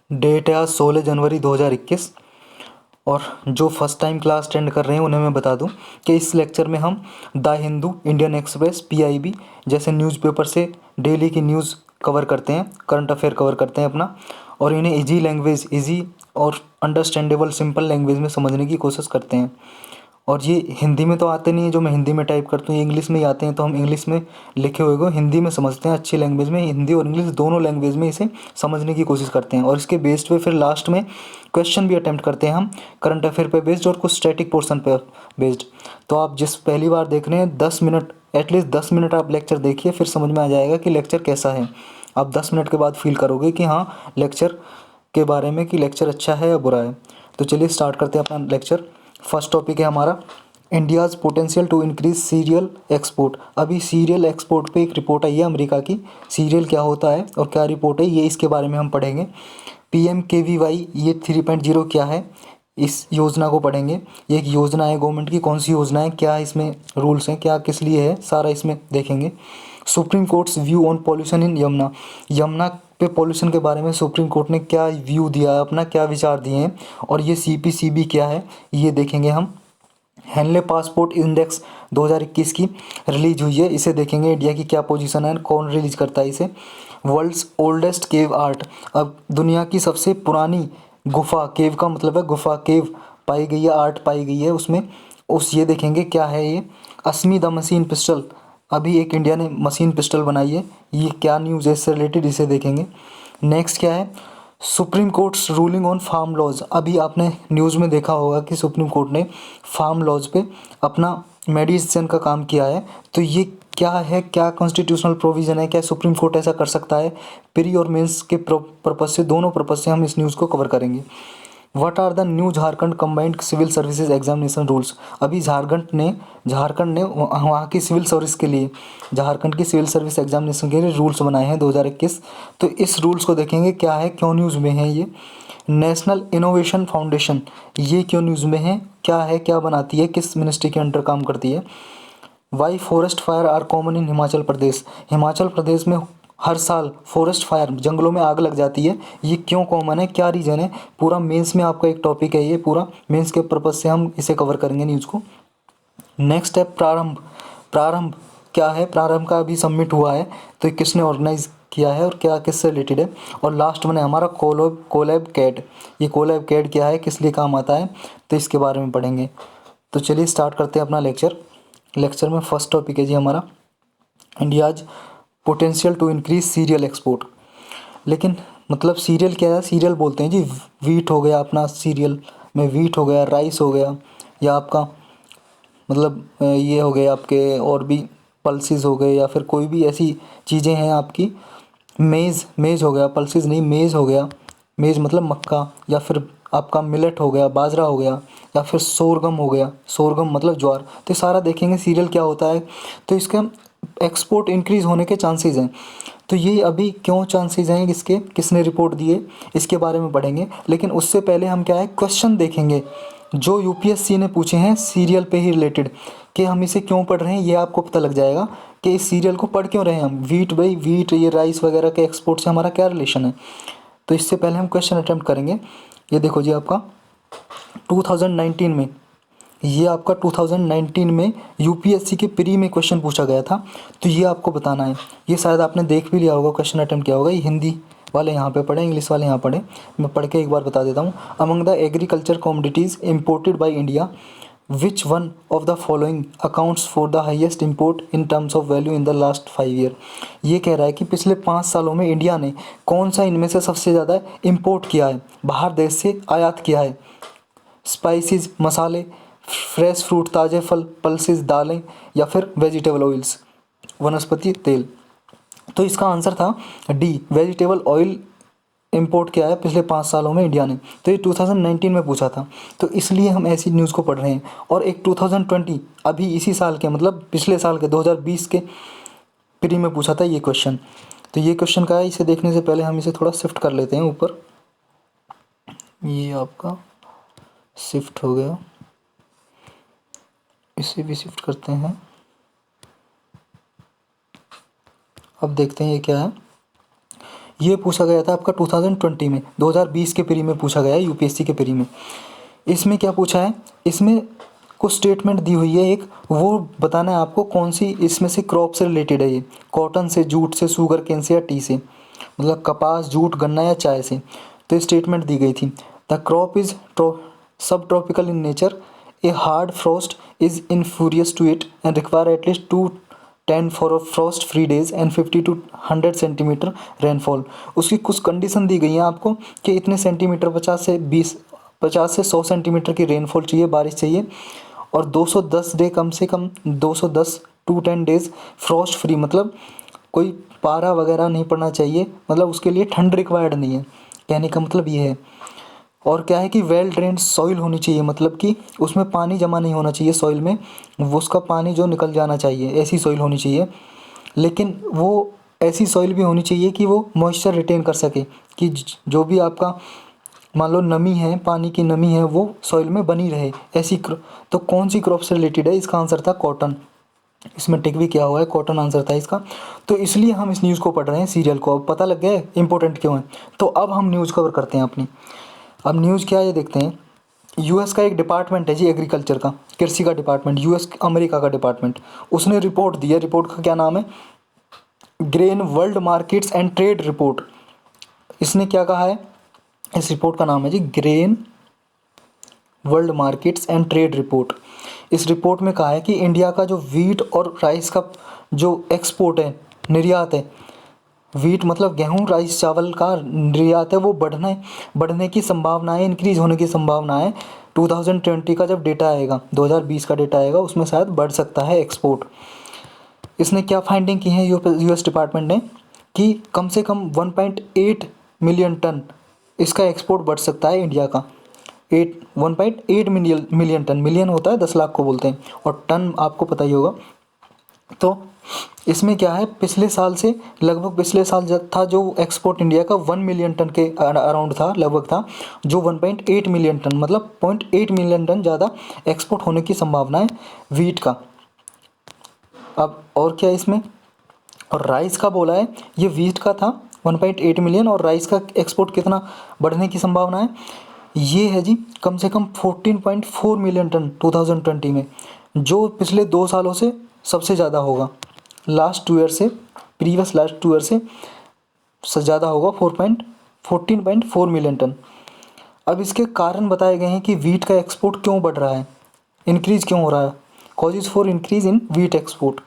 Date है आज 16 जनवरी 2021। और जो फर्स्ट टाइम क्लास अटेंड कर रहे हैं उन्हें मैं बता दूं कि इस लेक्चर में हम the Hindu, Indian express, PIB जैसे न्यूज़पेपर से डेली की न्यूज़ कवर करते हैं, करंट अफेयर कवर करते हैं अपना, और इन्हें इजी लैंग्वेज, इजी और अंडरस्टैंडेबल सिंपल लैंग्वेज में समझने की कोशिश करते हैं। और ये हिंदी में तो आते नहीं है, जो मैं हिंदी में टाइप करता हूँ, ये इंग्लिश में ही आते हैं, तो हम इंग्लिश में लिखे हुए को हिंदी में समझते हैं अच्छी लैंग्वेज में। हिंदी और इंग्लिश दोनों लैंग्वेज में इसे समझने की कोशिश करते हैं, और इसके बेस्ड पे फिर लास्ट में क्वेश्चन भी अटैम्प्ट करते हैं हम, करंट अफेयर पे बेस्ड और कुछ स्टैटिक पोर्शन पे बेस्ड। तो आप जिस पहली बार देख रहे हैं, 10 मिनट, एटलीस्ट 10 मिनट आप लेक्चर देखिए, फिर समझ में आ जाएगा कि लेक्चर कैसा है। आप 10 मिनट के बाद फील करोगे कि हाँ, लेक्चर के बारे में कि लेक्चर अच्छा है या बुरा है। तो चलिए स्टार्ट करते हैं अपना लेक्चर। फर्स्ट टॉपिक है हमारा India's potential to increase cereal export. अभी सीरियल एक्सपोर्ट पे एक रिपोर्ट आई है अमेरिका की। सीरियल क्या होता है और क्या रिपोर्ट है, ये इसके बारे में हम पढ़ेंगे। PMKVY ये 3.0 क्या है, इस योजना को पढ़ेंगे। ये एक योजना है गवर्नमेंट की, कौन सी योजना है, क्या इसमें रूल्स हैं, क्या किस लिए है, सारा इसमें देखेंगे। Supreme courts view on pollution in Yamuna. Yamuna पे पॉल्यूशन के बारे में सुप्रीम कोर्ट ने क्या व्यू दिया है, अपना क्या विचार दिए हैं, और ये CPCB क्या है, ये देखेंगे हम। हेनले पासपोर्ट इंडेक्स 2021 की रिलीज हुई है, इसे देखेंगे। इंडिया की क्या पोजीशन है, कौन रिलीज करता है इसे। वर्ल्ड्स ओल्डेस्ट केव आर्ट, अब दुनिया की सबसे पुरानी गुफा, केव का मतलब है गुफा, केव पाई गई है, आर्ट पाई गई है उसमें, उस ये देखेंगे क्या है ये। असमी द मशीन पिस्टल, अभी एक इंडिया ने मशीन पिस्टल बनाई है, ये क्या न्यूज़ है इससे रिलेटेड, इसे देखेंगे। नेक्स्ट क्या है, supreme court's ruling on farm laws. अभी आपने न्यूज़ में देखा होगा कि सुप्रीम कोर्ट ने फार्म लॉज पे अपना मेडिसिन का काम किया है। तो ये क्या है, क्या कॉन्स्टिट्यूशनल प्रोविज़न है, क्या सुप्रीम कोर्ट ऐसा कर सकता है। प्री और मेंस के पर्पज़ से, दोनों पर्पज़ से हम इस न्यूज़ को कवर करेंगे। What are the new Jharkhand combined civil services examination rules. अभी झारखंड ने वहाँ की सिविल सर्विस के लिए, झारखंड की सिविल सर्विस एग्जामिनेशन के लिए रूल्स बनाए हैं 2021। तो इस रूल्स को देखेंगे क्या है, क्यों न्यूज़ में है ये। नेशनल इनोवेशन फाउंडेशन, ये क्यों न्यूज़ में है, क्या है, क्या बनाती है, किस मिनिस्ट्री के अंडर काम करती है। Why forest fire are common in Himachal Pradesh. Himachal Pradesh में हर साल फॉरेस्ट फायर, जंगलों में आग लग जाती है, ये क्यों कॉमन है, क्या रीज़न है। पूरा मेंस में आपका एक टॉपिक है, ये पूरा मेंस के पर्पज़ से हम इसे कवर करेंगे न्यूज़ को। नेक्स्ट है प्रारंभ। प्रारंभ क्या है, प्रारंभ का अभी सबमिट हुआ है, तो ये किसने ऑर्गेनाइज किया है और क्या किससे रिलेटेड है। और लास्ट में है हमारा कोलैब कैट। ये कोलैब कैट क्या है, किस लिए काम आता है, तो इसके बारे में पढ़ेंगे। तो चलिए स्टार्ट करते हैं अपना लेक्चर। लेक्चर में फर्स्ट टॉपिक है जी हमारा India's potential to increase cereal export. लेकिन मतलब सीरियल क्या है, सीरियल बोलते हैं जी, वीट हो गया अपना, सीरियल में वीट हो गया, राइस हो गया, या आपका मतलब ये हो गए आपके और भी पल्सेस हो गए, या फिर कोई भी ऐसी चीज़ें हैं आपकी। मेज़, मेज़ हो गया, पल्सेस नहीं, मेज़ हो गया। मेज़ मतलब मक्का, या फिर आपका मिलेट हो गया, बाजरा हो गया, या फिर सोरगम हो गया, सोरगम मतलब ज्वार। तो ये सारा देखेंगे सीरियल क्या होता है। तो इसका एक्सपोर्ट इंक्रीज़ होने के चांसेस हैं। तो ये अभी क्यों चांसेस हैं इसके, किसने रिपोर्ट दिए, इसके बारे में पढ़ेंगे। लेकिन उससे पहले हम क्या है, क्वेश्चन देखेंगे जो यूपीएससी ने पूछे हैं सीरियल पे ही रिलेटेड, कि हम इसे क्यों पढ़ रहे हैं, ये आपको पता लग जाएगा कि इस सीरियल को पढ़ क्यों रहे हैं हम। वीट, भाई वीट, ये राइस वगैरह के एक्सपोर्ट से हमारा क्या रिलेशन है। तो इससे पहले हम क्वेश्चन अटेम्प्ट करेंगे। ये देखो जी, आपका 2019 में, ये आपका 2019 में यूपीएससी के प्री में क्वेश्चन पूछा गया था। तो ये आपको बताना है, ये शायद आपने देख भी लिया होगा, क्वेश्चन अटेम्प्ट किया होगा। ये हिंदी वाले यहाँ पे पढ़े, इंग्लिश वाले यहाँ पढ़े, मैं पढ़ के एक बार बता देता हूँ। Among the agriculture commodities imported by India, which one of the following accounts for the highest import in terms of value in the last 5 year. ये कह रहा है कि पिछले 5 सालों में इंडिया ने कौन सा इनमें से सबसे ज़्यादा इम्पोर्ट किया है, बाहर देश से आयात किया है। स्पाइसेस, मसाले, फ्रेश फ्रूट, ताज़े फल, पल्सेस, दालें, या फिर वेजिटेबल ऑयल्स, वनस्पति तेल। तो इसका आंसर था डी, वेजिटेबल ऑयल इंपोर्ट किया है पिछले 5 सालों में इंडिया ने। तो ये 2019 में पूछा था, तो इसलिए हम ऐसी न्यूज़ को पढ़ रहे हैं। और एक 2020 अभी इसी साल के, मतलब पिछले साल के 2020 के प्री में पूछा था ये क्वेश्चन। तो ये क्वेश्चन का है, इसे देखने से पहले हम इसे थोड़ा शिफ्ट कर लेते हैं ऊपर। ये आपका शिफ्ट हो गया, इसे भी शिफ्ट करते हैं। अब देखते हैं ये क्या है। ये पूछा गया था आपका 2020 में, 2020 के प्री में पूछा गया है यूपीएससी के प्री में। इसमें क्या पूछा है, इसमें कुछ स्टेटमेंट दी हुई है एक, वो बताना है आपको कौन सी इसमें से क्रॉप से रिलेटेड है ये, कॉटन से, जूट से, शुगर केन से या टी से, मतलब कपास, जूट, गन्ना या चाय से। तो स्टेटमेंट दी गई थी, the crop is subtropical in nature, a hard frost is injurious to it and require at least 210 for frost free days and 50 to 100 centimetre rainfall. उसकी कुछ कंडीशन दी गई हैं आपको कि इतने सेंटीमीटर 50 से 100 सेंटीमीटर की रेनफॉल चाहिए, बारिश चाहिए, और 210 डे, कम से कम 210 to 10 डेज फ्रॉस्ट फ्री, मतलब कोई पारा वगैरह नहीं पड़ना चाहिए, मतलब उसके लिए ठंड रिक्वायर्ड नहीं है, कहने का मतलब ये है। और क्या है कि वेल ड्रेन्ड सॉइल होनी चाहिए, मतलब कि उसमें पानी जमा नहीं होना चाहिए सॉइल में, वो उसका पानी जो निकल जाना चाहिए, ऐसी सॉइल होनी चाहिए। लेकिन वो ऐसी सॉइल भी होनी चाहिए कि वो मॉइस्चर रिटेन कर सके, कि जो भी आपका मान लो नमी है, पानी की नमी है, वो सॉइल में बनी रहे, ऐसी तो कौन सी क्रॉप से रिलेटेड है, इसका आंसर था कॉटन। इसमें टिक भी किया हुआ है, कॉटन आंसर था इसका। तो इसलिए हम इस न्यूज़ को पढ़ रहे हैं, सीरियल को। अब पता लग गया है इंपॉर्टेंट क्यों है। तो अब हम न्यूज़ कवर करते हैं अपनी। अब न्यूज़ क्या है ये देखते हैं। यूएस का एक डिपार्टमेंट है जी एग्रीकल्चर का, कृषि का डिपार्टमेंट, यूएस अमेरिका का डिपार्टमेंट, उसने रिपोर्ट दी है। रिपोर्ट का क्या नाम है, grain world markets and trade report. इसने क्या कहा है, इस रिपोर्ट का नाम है जी grain world markets and trade report. इस रिपोर्ट में कहा है कि इंडिया का जो वीट और राइस का जो एक्सपोर्ट है, निर्यात है, वीट मतलब गेहूं, राइस चावल का निर्यात है, वो बढ़ने की संभावना है, इंक्रीज होने की संभावना है। 2020 का जब डेटा आएगा, 2020 का डेटा आएगा, उसमें शायद बढ़ सकता है एक्सपोर्ट। इसने क्या फाइंडिंग की है यूएस डिपार्टमेंट ने, कि कम से कम 1.8 मिलियन टन इसका एक्सपोर्ट बढ़ सकता है इंडिया का। 1.8 मिलियन टन, मिलियन होता है 10 लाख को बोलते हैं, और टन आपको पता ही होगा। तो इसमें क्या है, पिछले साल से लगभग, पिछले साल था जो एक्सपोर्ट इंडिया का 1 मिलियन टन के अराउंड था, लगभग था, जो 1.8 मिलियन टन, मतलब 0.8 मिलियन टन ज़्यादा एक्सपोर्ट होने की संभावना है वीट का। अब और क्या इसमें, और राइस का बोला है, ये वीट का था 1.8 मिलियन, और राइस का एक्सपोर्ट कितना बढ़ने की संभावना है, ये है जी कम से कम 14.4 मिलियन टन 2020 में, जो पिछले 2 सालों से सबसे ज़्यादा होगा। लास्ट 2 ईयर से, प्रीवियस लास्ट 2 ईयर से ज़्यादा होगा, 14.4 मिलियन टन। अब इसके कारण बताए गए हैं कि वीट का एक्सपोर्ट क्यों बढ़ रहा है, इंक्रीज़ क्यों हो रहा है, causes for increase in wheat export.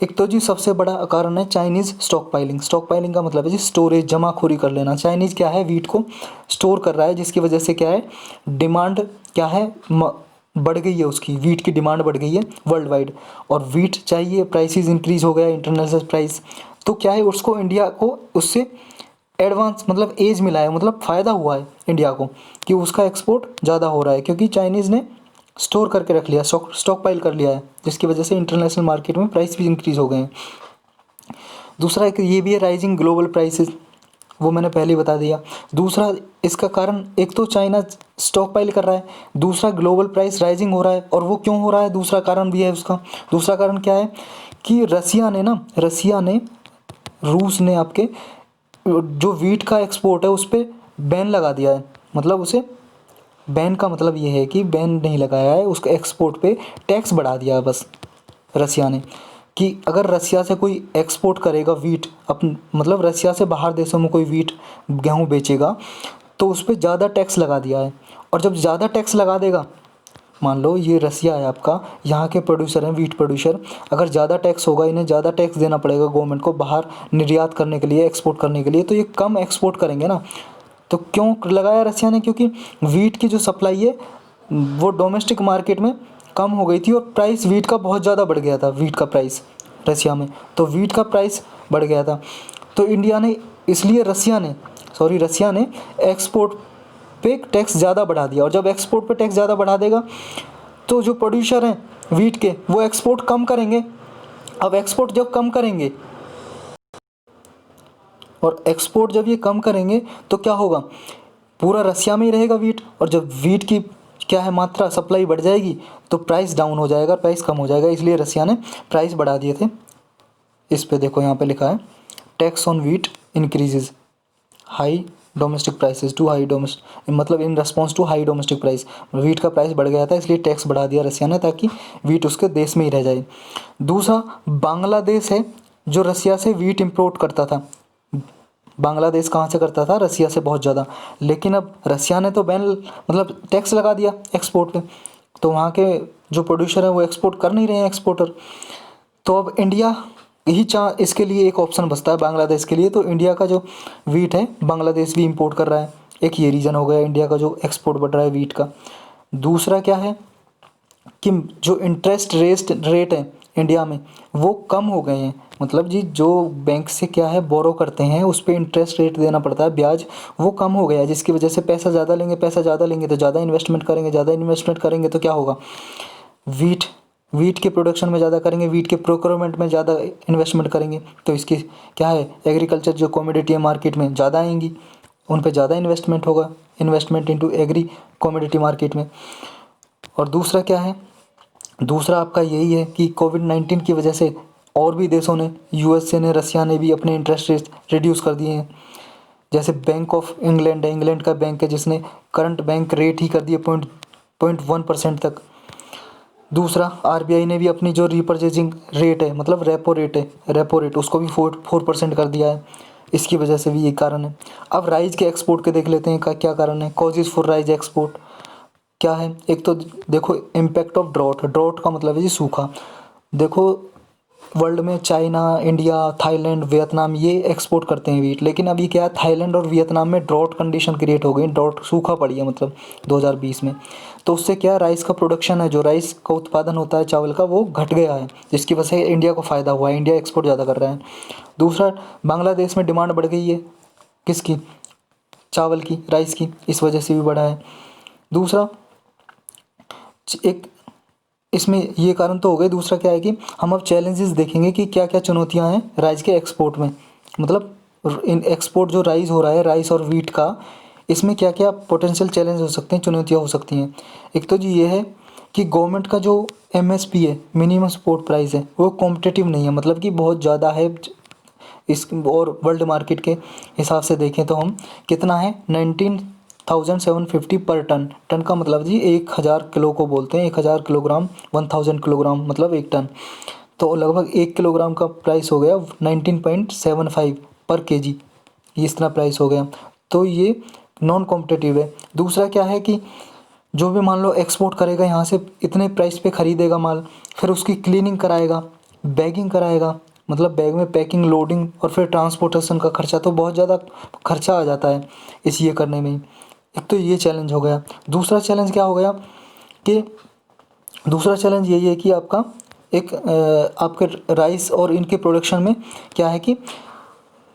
एक तो जी सबसे बड़ा कारण है Chinese stock piling. Stock piling का मतलब है जी स्टोरेज, जमाखोरी कर लेना। चाइनीज़ क्या है, वीट को स्टोर कर रहा है, जिसकी वजह से क्या है, डिमांड क्या है, बढ़ गई है, उसकी वीट की डिमांड बढ़ गई है वर्ल्ड वाइड, और वीट चाहिए, प्राइसेस इंक्रीज़ हो गया, इंटरनेशनल प्राइस। तो क्या है, उसको इंडिया को उससे एडवांस मतलब एज मिला है, मतलब फ़ायदा हुआ है इंडिया को कि उसका एक्सपोर्ट ज़्यादा हो रहा है, क्योंकि चाइनीज़ ने स्टोर करके रख लिया, स्टॉक पाइल कर लिया है, जिसकी वजह से इंटरनेशनल मार्केट में प्राइस भी इंक्रीज़ हो गए हैं। दूसरा एक ये भी है राइजिंग ग्लोबल प्राइसेस, वो मैंने पहले ही बता दिया। दूसरा इसका कारण, एक तो चाइना स्टॉक पाइल कर रहा है, दूसरा ग्लोबल प्राइस राइजिंग हो रहा है। और वो क्यों हो रहा है, दूसरा कारण भी है उसका। दूसरा कारण क्या है कि रूस ने आपके जो वीट का एक्सपोर्ट है उस पर बैन लगा दिया है। मतलब उसे बैन का मतलब ये है कि बैन नहीं लगाया है, उसके एक्सपोर्ट पे टैक्स बढ़ा दिया है बस रसिया ने, कि अगर रसिया से कोई एक्सपोर्ट करेगा वीट, मतलब रसिया से बाहर देशों में कोई वीट गेहूँ बेचेगा, तो उस पर ज़्यादा टैक्स लगा दिया है। और जब ज़्यादा टैक्स लगा देगा, मान लो ये रसिया है आपका, यहाँ के प्रोड्यूसर हैं, वीट प्रोड्यूसर, अगर ज़्यादा टैक्स होगा, इन्हें ज़्यादा टैक्स देना पड़ेगा गवर्नमेंट को बाहर निर्यात करने के लिए, एक्सपोर्ट करने के लिए, तो ये कम एक्सपोर्ट करेंगे ना। तो क्यों लगाया रसिया ने, क्योंकि वीट की जो सप्लाई है वो डोमेस्टिक मार्केट में कम हो गई थी, और प्राइस वीट का बहुत ज़्यादा बढ़ गया था, वीट का प्राइस रसिया में, तो वीट का प्राइस बढ़ गया था। तो इंडिया ने, इसलिए रसिया ने एक्सपोर्ट पे टैक्स ज़्यादा बढ़ा दिया, और जब एक्सपोर्ट पे टैक्स ज़्यादा बढ़ा देगा तो जो प्रोड्यूसर हैं वीट के, वो एक्सपोर्ट कम करेंगे। अब एक्सपोर्ट जब कम करेंगे, और एक्सपोर्ट जब ये कम करेंगे तो क्या होगा, पूरा रसिया में ही रहेगा वीट, और जब वीट की क्या है मात्रा, सप्लाई बढ़ जाएगी, तो प्राइस डाउन हो जाएगा, प्राइस कम हो जाएगा। इसलिए रसिया ने प्राइस बढ़ा दिए थे। इस पे देखो, यहाँ पे लिखा है tax on wheat increases high domestic prices to high domestic, मतलब in response to high domestic price, wheat का प्राइस बढ़ गया था इसलिए टैक्स बढ़ा दिया रसिया ने ताकि वीट उसके देश में ही रह जाए। दूसरा बांग्लादेश है जो रसिया से वीट इम्पोर्ट करता था। बांग्लादेश कहाँ से करता था? रसिया से बहुत ज़्यादा। लेकिन अब रसिया ने तो बैन मतलब टैक्स लगा दिया एक्सपोर्ट पे, तो वहाँ के जो प्रोड्यूसर है वो एक्सपोर्ट कर नहीं रहे हैं, एक्सपोर्टर। तो अब इंडिया यही इसके लिए एक ऑप्शन बचता है बांग्लादेश के लिए, तो इंडिया का जो वीट है बांग्लादेश भी इंपोर्ट कर रहा है। एक ये रीज़न हो गया इंडिया का जो एक्सपोर्ट बढ़ रहा है वीट का। दूसरा क्या है कि जो इंटरेस्ट रेट है इंडिया में वो कम हो गए हैं, मतलब जी जो बैंक से क्या है बोरो करते हैं उस पर इंटरेस्ट रेट देना पड़ता है, ब्याज वो कम हो गया है, जिसकी वजह से पैसा ज़्यादा लेंगे तो ज़्यादा इन्वेस्टमेंट करेंगे तो क्या होगा? वीट के प्रोडक्शन में ज़्यादा करेंगे, वीट के प्रोक्योरमेंट में ज़्यादा इन्वेस्टमेंट करेंगे, तो इसकी क्या है एग्रीकल्चर जो कमोडिटी है मार्केट में ज़्यादा आएंगी, उन पे ज़्यादा इन्वेस्टमेंट होगा, investment into agree commodity market में। और दूसरा क्या है? दूसरा आपका यही है कि कोविड-19 की वजह से और भी देशों ने, यूएसए ने, रसिया ने भी अपने इंटरेस्ट रेट रिड्यूस कर दिए हैं। जैसे बैंक ऑफ इंग्लैंड है, इंग्लैंड का बैंक है जिसने करंट बैंक रेट ही कर दिए 0.1% तक। दूसरा आरबीआई ने भी अपनी जो रीपरचेजिंग रेट है, मतलब रेपो रेट उसको भी 4% कर दिया है। इसकी वजह से भी ये कारण है। अब राइस के एक्सपोर्ट के देख लेते हैं का क्या कारण है, कॉजेज फॉर राइस एक्सपोर्ट क्या है। एक तो देखो इम्पैक्ट ऑफ ड्रॉट का मतलब है जी सूखा। देखो वर्ल्ड में चाइना, इंडिया, थाईलैंड, वियतनाम ये एक्सपोर्ट करते हैं वीट, लेकिन अभी क्या है थाईलैंड और वियतनाम में ड्रॉट कंडीशन क्रिएट हो गई, ड्रॉट सूखा पड़ी है मतलब 2020 में। तो उससे क्या राइस का प्रोडक्शन है, जो राइस का उत्पादन होता है चावल का, वो घट गया है, जिसकी वजह से इंडिया को फ़ायदा हुआ है, इंडिया एक्सपोर्ट ज़्यादा कर रहा है। दूसरा बांग्लादेश में डिमांड बढ़ गई है, किसकी? चावल की, राइस की, इस वजह से भी बढ़ा है। दूसरा एक इसमें ये कारण तो हो गए। दूसरा क्या है कि हम अब चैलेंजेस देखेंगे कि क्या क्या चुनौतियां हैं राइस के एक्सपोर्ट में, मतलब इन एक्सपोर्ट जो राइस हो रहा है, राइस और वीट का, इसमें क्या क्या पोटेंशियल चैलेंज हो सकते हैं, चुनौतियां हो सकती हैं। एक तो जी ये है कि गवर्नमेंट का जो एमएसपी है, मिनिमम सपोर्ट प्राइस है, वो कॉम्पिटिटिव नहीं है, मतलब कि बहुत ज़्यादा है इस, और वर्ल्ड मार्केट के हिसाब से देखें तो हम कितना है 19,750 पर टन। टन का मतलब जी 1000 किलो को बोलते हैं, 1000 किलोग्राम, 1000 किलोग्राम मतलब 1 टन। तो लगभग 1 किलोग्राम का प्राइस हो गया 19.75 पर केजी, ये इस तरह प्राइस हो गया। तो ये नॉन कॉम्पिटिटिव है। दूसरा क्या है कि जो भी मान लो एक्सपोर्ट करेगा यहाँ से, इतने प्राइस पे ख़रीदेगा माल, फिर उसकी क्लीनिंग कराएगा, बैगिंग कराएगा, मतलब बैग में पैकिंग, लोडिंग और फिर ट्रांसपोर्टेशन का खर्चा, तो बहुत ज़्यादा खर्चा आ जाता है इस ये करने में। एक तो ये चैलेंज हो गया। दूसरा चैलेंज क्या हो गया कि दूसरा चैलेंज यही है कि आपका एक आपके राइस और इनके प्रोडक्शन में क्या है कि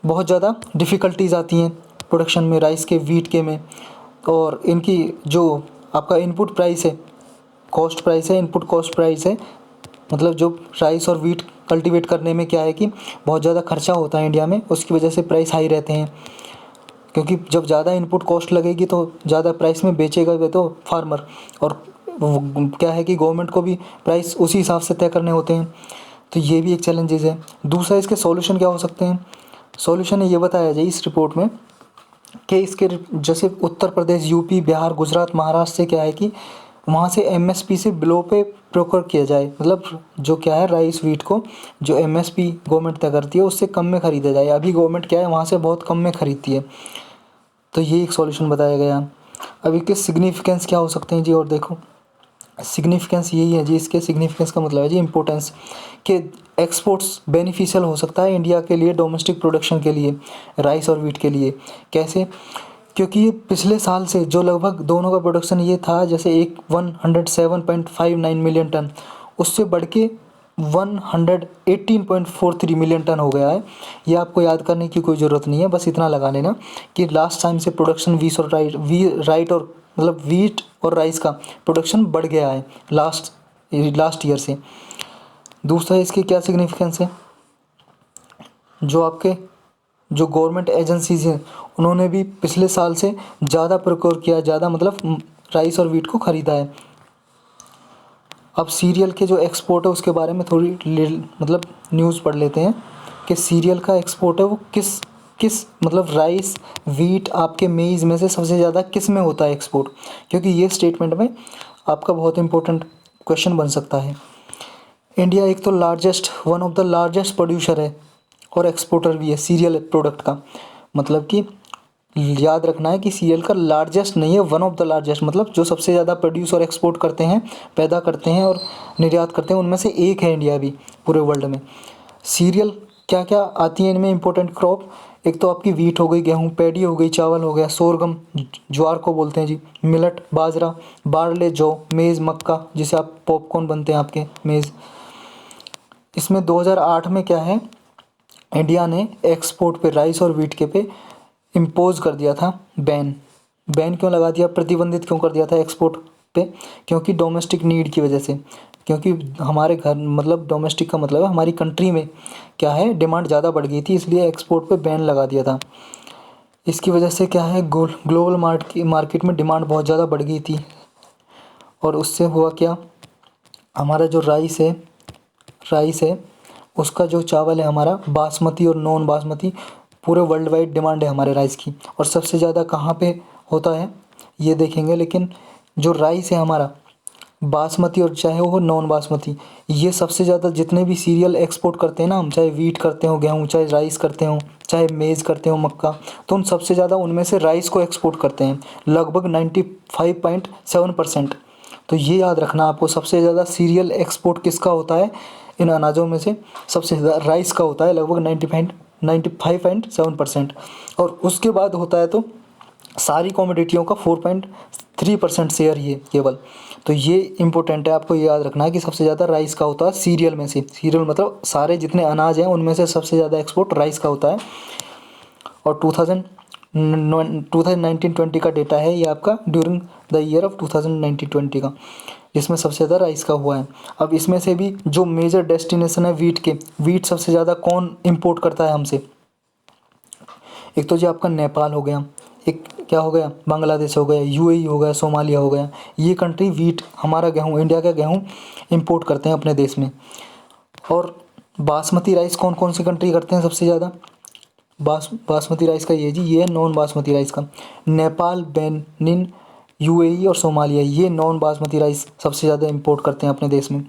बहुत ज़्यादा डिफ़िकल्टीज आती हैं प्रोडक्शन में, राइस के, वीट के में। और इनकी जो आपका इनपुट प्राइस है, कॉस्ट प्राइस है, इनपुट कॉस्ट प्राइस है, मतलब जो राइस और वीट कल्टीवेट करने में क्या है कि बहुत ज़्यादा खर्चा होता है इंडिया में, उसकी वजह से प्राइस हाई रहते हैं। क्योंकि जब ज़्यादा इनपुट कॉस्ट लगेगी तो ज़्यादा प्राइस में बेचेगा वे तो फार्मर, और क्या है कि गवर्नमेंट को भी प्राइस उसी हिसाब से तय करने होते हैं। तो ये भी एक चैलेंजेस है। दूसरा इसके सॉल्यूशन क्या हो सकते हैं? सॉल्यूशन ये बताया जाए इस रिपोर्ट में कि इसके जैसे उत्तर प्रदेश, यूपी, बिहार, गुजरात, महाराष्ट्र से क्या है कि वहाँ से एमएसपी से बिलो पे प्रोक्योर किया जाए, मतलब जो क्या है राइस वीट को जो एमएसपी गवर्नमेंट तय करती है उससे कम में ख़रीदा जाए। अभी गवर्नमेंट क्या है वहाँ से बहुत कम में ख़रीदती है। तो ये एक सॉल्यूशन बताया गया। अब इसके सिग्निफिकेंस क्या हो सकते हैं जी? और देखो सिग्निफिकेंस यही है जी, इसके सिग्निफिकेंस का मतलब है जी इम्पोर्टेंस, कि एक्सपोर्ट्स बेनिफिशियल हो सकता है इंडिया के लिए, डोमेस्टिक प्रोडक्शन के लिए, राइस और वीट के लिए। कैसे? क्योंकि ये पिछले साल से जो लगभग दोनों का प्रोडक्शन ये था, जैसे एक 107.59 मिलियन टन, उससे बढ़ के 118.43 मिलियन टन हो गया है। ये आपको याद करने की कोई ज़रूरत नहीं है, बस इतना लगा लेना कि लास्ट टाइम से प्रोडक्शन राइट और मतलब वीट और राइस का प्रोडक्शन बढ़ गया है लास्ट ईयर से। दूसरा इसकी क्या सिग्निफिकेंस है? जो आपके जो गवर्नमेंट एजेंसीज हैं उन्होंने भी पिछले साल से ज़्यादा प्रोक्योर किया, ज़्यादा मतलब राइस और वीट को ख़रीदा है। अब सीरियल के जो एक्सपोर्ट है उसके बारे में थोड़ी मतलब न्यूज़ पढ़ लेते हैं कि सीरियल का एक्सपोर्ट है वो किस किस मतलब राइस, वीट, आपके मेज़ में से सबसे ज़्यादा किस में होता है एक्सपोर्ट, क्योंकि ये स्टेटमेंट में आपका बहुत इंपॉर्टेंट क्वेश्चन बन सकता है। इंडिया एक तो one of the largest producer है और एक्सपोर्टर भी है सीरियल प्रोडक्ट का। मतलब कि याद रखना है कि सीरियल का लार्जेस्ट नहीं है, वन ऑफ द लार्जेस्ट, मतलब जो सबसे ज़्यादा प्रोड्यूस और एक्सपोर्ट करते हैं, पैदा करते हैं और निर्यात करते हैं, उनमें से एक है इंडिया भी पूरे वर्ल्ड में। सीरियल क्या क्या आती है इनमें इंपॉर्टेंट क्रॉप, एक तो आपकी वीट हो गई, गेहूँ, पैडी हो गई, चावल हो गया, सोरगम ज्वार को बोलते हैं जी, मिलट बाजरा, बार्ले जौ, मेज़ मक्का जिसे आप पॉपकॉर्न बनते हैं आपके मेज़। इसमें 2008 में क्या है, इंडिया ने एक्सपोर्ट पे राइस और वीट के पे इम्पोज कर दिया था बैन। बैन क्यों लगा दिया, प्रतिबंधित क्यों कर दिया था एक्सपोर्ट पे, क्योंकि डोमेस्टिक नीड की वजह से, क्योंकि हमारे घर मतलब डोमेस्टिक का मतलब है हमारी कंट्री में क्या है डिमांड ज़्यादा बढ़ गई थी, इसलिए एक्सपोर्ट पे बैन लगा दिया था। इसकी वजह से क्या है ग्लोबल मार्केट में डिमांड बहुत ज़्यादा बढ़ गई थी और उससे हुआ क्या, हमारा जो राइस है उसका जो चावल है हमारा बासमती और नॉन बासमती, पूरे वर्ल्ड वाइड डिमांड है हमारे राइस की। और सबसे ज़्यादा कहाँ पे होता है ये देखेंगे, लेकिन जो राइस है हमारा बासमती और चाहे वो नॉन बासमती, ये सबसे ज़्यादा जितने भी सीरियल एक्सपोर्ट करते हैं ना हम, चाहे वीट करते हो, गेहूँ, चाहे राइस करते हो, चाहे मेज़ करते हो, मक्का, तो उन सबसे ज़्यादा उनमें से राइस को एक्सपोर्ट करते हैं लगभग 95.7%। तो ये याद रखना आपको, सबसे ज़्यादा सीरियल एक्सपोर्ट किसका होता है, इन अनाजों में से सबसे ज़्यादा राइस का होता है लगभग 95.7%। और उसके बाद होता है तो सारी कॉमोडिटियों का 4.3% शेयर ये केवल। तो ये इंपॉर्टेंट है, आपको ये याद रखना है कि सबसे ज़्यादा राइस का होता है सीरियल में से, सीरियल मतलब सारे जितने अनाज हैं उनमें से सबसे ज़्यादा एक्सपोर्ट राइस का होता है। और 2019-20 का डेटा है ये आपका ड्यूरिंग द ईयर ऑफ 2019-20 का, जिसमें सबसे ज़्यादा राइस का हुआ है। अब इसमें से भी जो मेजर डेस्टिनेशन है वीट के, वीट सबसे ज़्यादा कौन इंपोर्ट करता है हमसे, एक तो जी आपका नेपाल हो गया, एक क्या हो गया बांग्लादेश हो गया, यूएई हो गया, सोमालिया हो गया, ये कंट्री वीट हमारा गेहूँ, इंडिया का गेहूँ इंपोर्ट करते हैं अपने देश में। और बासमती राइस कौन कौन सी कंट्री करते हैं सबसे ज़्यादा, बासमती राइस का ये जी, ये है नॉन बासमती राइस का, नेपाल, बेनिन, यूएई और सोमालिया, ये नॉन बासमती राइस सबसे ज़्यादा इंपोर्ट करते हैं अपने देश में।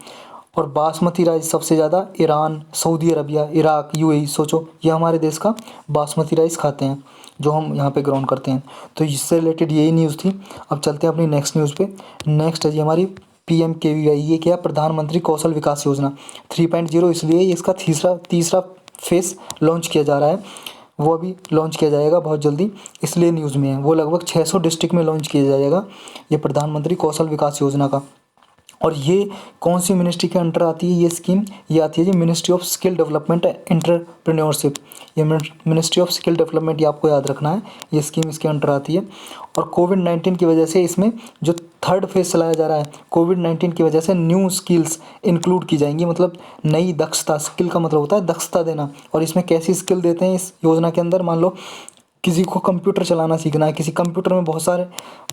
और बासमती राइस सबसे ज़्यादा Iran, Saudi Arabia, Iraq, UAE, सोचो ये हमारे देश का बासमती राइस खाते हैं जो हम यहाँ पे ग्राउंड करते हैं। तो इससे रिलेटेड यही न्यूज़ थी। अब चलते हैं अपनी नेक्स्ट न्यूज़ पे। नेक्स्ट है जी हमारी PMKVY, ये क्या है, प्रधानमंत्री कौशल विकास योजना 3.0, इसलिए इसका तीसरा फेज़ लॉन्च किया जा रहा है, वो अभी लॉन्च किया जाएगा बहुत जल्दी, इसलिए न्यूज़ में है। वो लगभग 600 डिस्ट्रिक्ट में लॉन्च किया जाएगा ये प्रधानमंत्री कौशल विकास योजना का। और ये कौन सी मिनिस्ट्री के अंडर आती है ये स्कीम, ये आती है जी ministry of skill development entrepreneurship. ये मिनिस्ट्री ऑफ स्किल डेवलपमेंट, ये आपको याद रखना है, ये स्कीम इसके अंडर आती है। और कोविड-19 की वजह से इसमें जो थर्ड फेज़ चलाया जा रहा है, कोविड-19 की वजह से न्यू स्किल्स इंक्लूड की जाएंगी, मतलब नई दक्षता, स्किल का मतलब होता है दक्षता देना। और इसमें कैसी स्किल देते हैं इस योजना के अंदर, मान लो किसी को कंप्यूटर चलाना सीखना है, किसी कंप्यूटर में बहुत सारे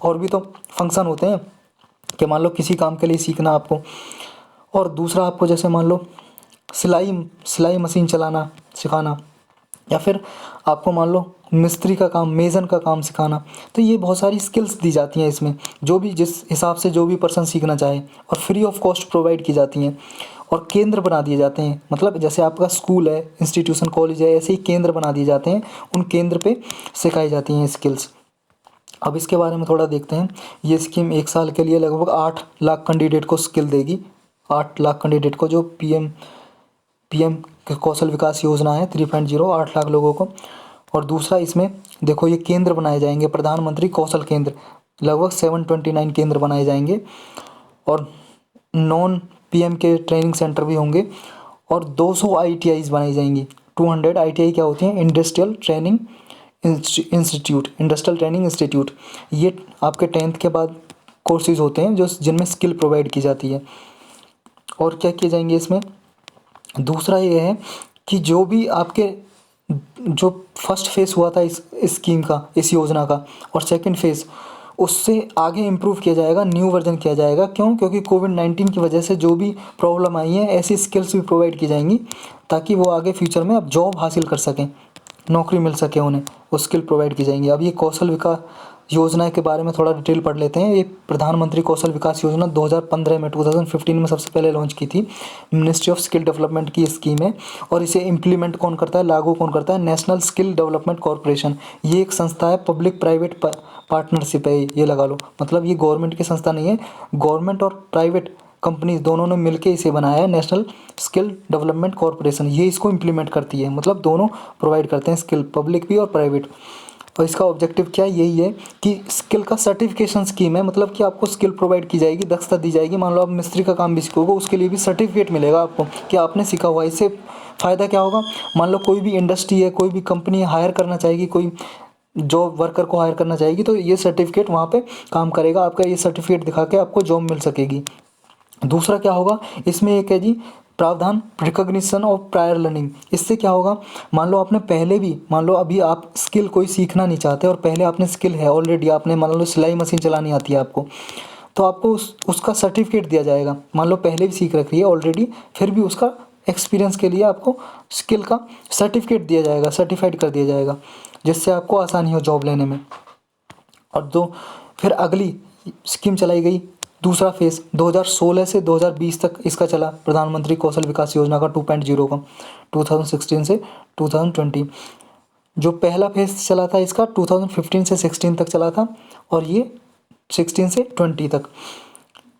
और भी तो फंक्शन होते हैं कि मान लो किसी काम के लिए सीखना आपको, और दूसरा आपको जैसे मान लो सिलाई मशीन चलाना सिखाना, या फिर आपको मान लो मिस्त्री का काम, मेज़न का काम सिखाना। तो ये बहुत सारी स्किल्स दी जाती हैं इसमें, जो भी जिस हिसाब से जो भी पर्सन सीखना चाहे, और फ्री ऑफ कॉस्ट प्रोवाइड की जाती हैं। और केंद्र बना दिए जाते हैं, मतलब जैसे आपका स्कूल है, इंस्टीट्यूशन, कॉलेज है, ऐसे ही केंद्र बना दिए जाते हैं, उन केंद्र पे सिखाई जाती हैं स्किल्स। अब इसके बारे में थोड़ा देखते हैं। ये स्कीम 1 साल के लिए लगभग 8 लाख कैंडिडेट को स्किल देगी, 8 लाख कैंडिडेट को, जो पीएम कौशल विकास योजना है 3.0, 8 लाख लोगों को। और दूसरा इसमें देखो ये केंद्र बनाए जाएंगे, प्रधानमंत्री कौशल केंद्र, लगभग 729 केंद्र बनाए जाएंगे। और नॉन पीएम के ट्रेनिंग सेंटर भी होंगे, और 200 ITIs बनाई जाएंगी। 200 ITI क्या होती हैं, इंडस्ट्रियल ट्रेनिंग इंस्टीट्यूट। ये आपके 10th के बाद कोर्सेज होते हैं जो जिनमें स्किल प्रोवाइड की जाती है। और क्या किए जाएंगे इसमें, दूसरा ये है कि जो भी आपके जो फर्स्ट फेज़ हुआ था इस स्कीम का, इस योजना का, और सेकंड फेज़ उससे आगे इम्प्रूव किया जाएगा, न्यू वर्जन किया जाएगा। क्यों, क्योंकि कोविड-19 की वजह से जो भी प्रॉब्लम आई है, ऐसी स्किल्स भी प्रोवाइड की जाएंगी ताकि वो आगे फ्यूचर में अब जॉब हासिल कर सकें। नौकरी मिल सके उन्हें, वो स्किल प्रोवाइड की जाएंगी। अब ये कौशल विकास योजना के बारे में थोड़ा डिटेल पढ़ लेते हैं। ये प्रधानमंत्री कौशल विकास योजना 2015 में 2015 में सबसे पहले लॉन्च की थी। मिनिस्ट्री ऑफ स्किल डेवलपमेंट की स्कीम है और इसे इम्प्लीमेंट कौन करता है, लागू कौन करता है, नेशनल स्किल डेवलपमेंट कॉरपोरेशन। ये एक संस्था है, पब्लिक प्राइवेट पार्टनरशिप है, ये लगा लो। मतलब ये गवर्नमेंट की संस्था नहीं है, गवर्नमेंट और प्राइवेट कंपनी दोनों ने मिलकर इसे बनाया है, नेशनल स्किल डेवलपमेंट कॉरपोरेशन। ये इसको इम्प्लीमेंट करती है, मतलब दोनों प्रोवाइड करते हैं स्किल, पब्लिक भी और प्राइवेट। और इसका ऑब्जेक्टिव क्या है, यही है कि स्किल का सर्टिफिकेशन स्कीम है, मतलब कि आपको स्किल प्रोवाइड की जाएगी, दक्षता दी जाएगी। मान लो आप मिस्त्री का काम भी सीखोगे, उसके लिए भी सर्टिफिकेट मिलेगा आपको कि आपने सीखा हुआ है। इससे फ़ायदा क्या होगा, मान लो कोई भी इंडस्ट्री है, कोई भी कंपनी हायर करना चाहेगी, कोई जॉब वर्कर को हायर करना चाहेगी, तो ये सर्टिफिकेट वहाँ पे काम करेगा। आपका ये सर्टिफिकेट दिखा के आपको जॉब मिल सकेगी। दूसरा क्या होगा, इसमें एक है जी प्रावधान रिकॉग्निशन ऑफ प्रायर लर्निंग। इससे क्या होगा, मान लो आपने पहले भी, मान लो अभी आप स्किल कोई सीखना नहीं चाहते और पहले आपने स्किल है ऑलरेडी, आपने मान लो सिलाई मशीन चलानी आती है आपको, तो आपको उसका सर्टिफिकेट दिया जाएगा। मान लो पहले भी सीख रखी है ऑलरेडी, फिर भी उसका एक्सपीरियंस के लिए आपको स्किल का सर्टिफिकेट दिया जाएगा, सर्टिफाइड कर दिया जाएगा, जिससे आपको आसानी हो जॉब लेने में। और दो फिर अगली स्कीम चलाई गई, दूसरा फेज़ 2016 से 2020 तक इसका चला, प्रधानमंत्री कौशल विकास योजना का 2.0 का, 2016 से 2020। जो पहला फेज़ चला था इसका 2015 से 16 तक चला था, और ये 16 से 20 तक।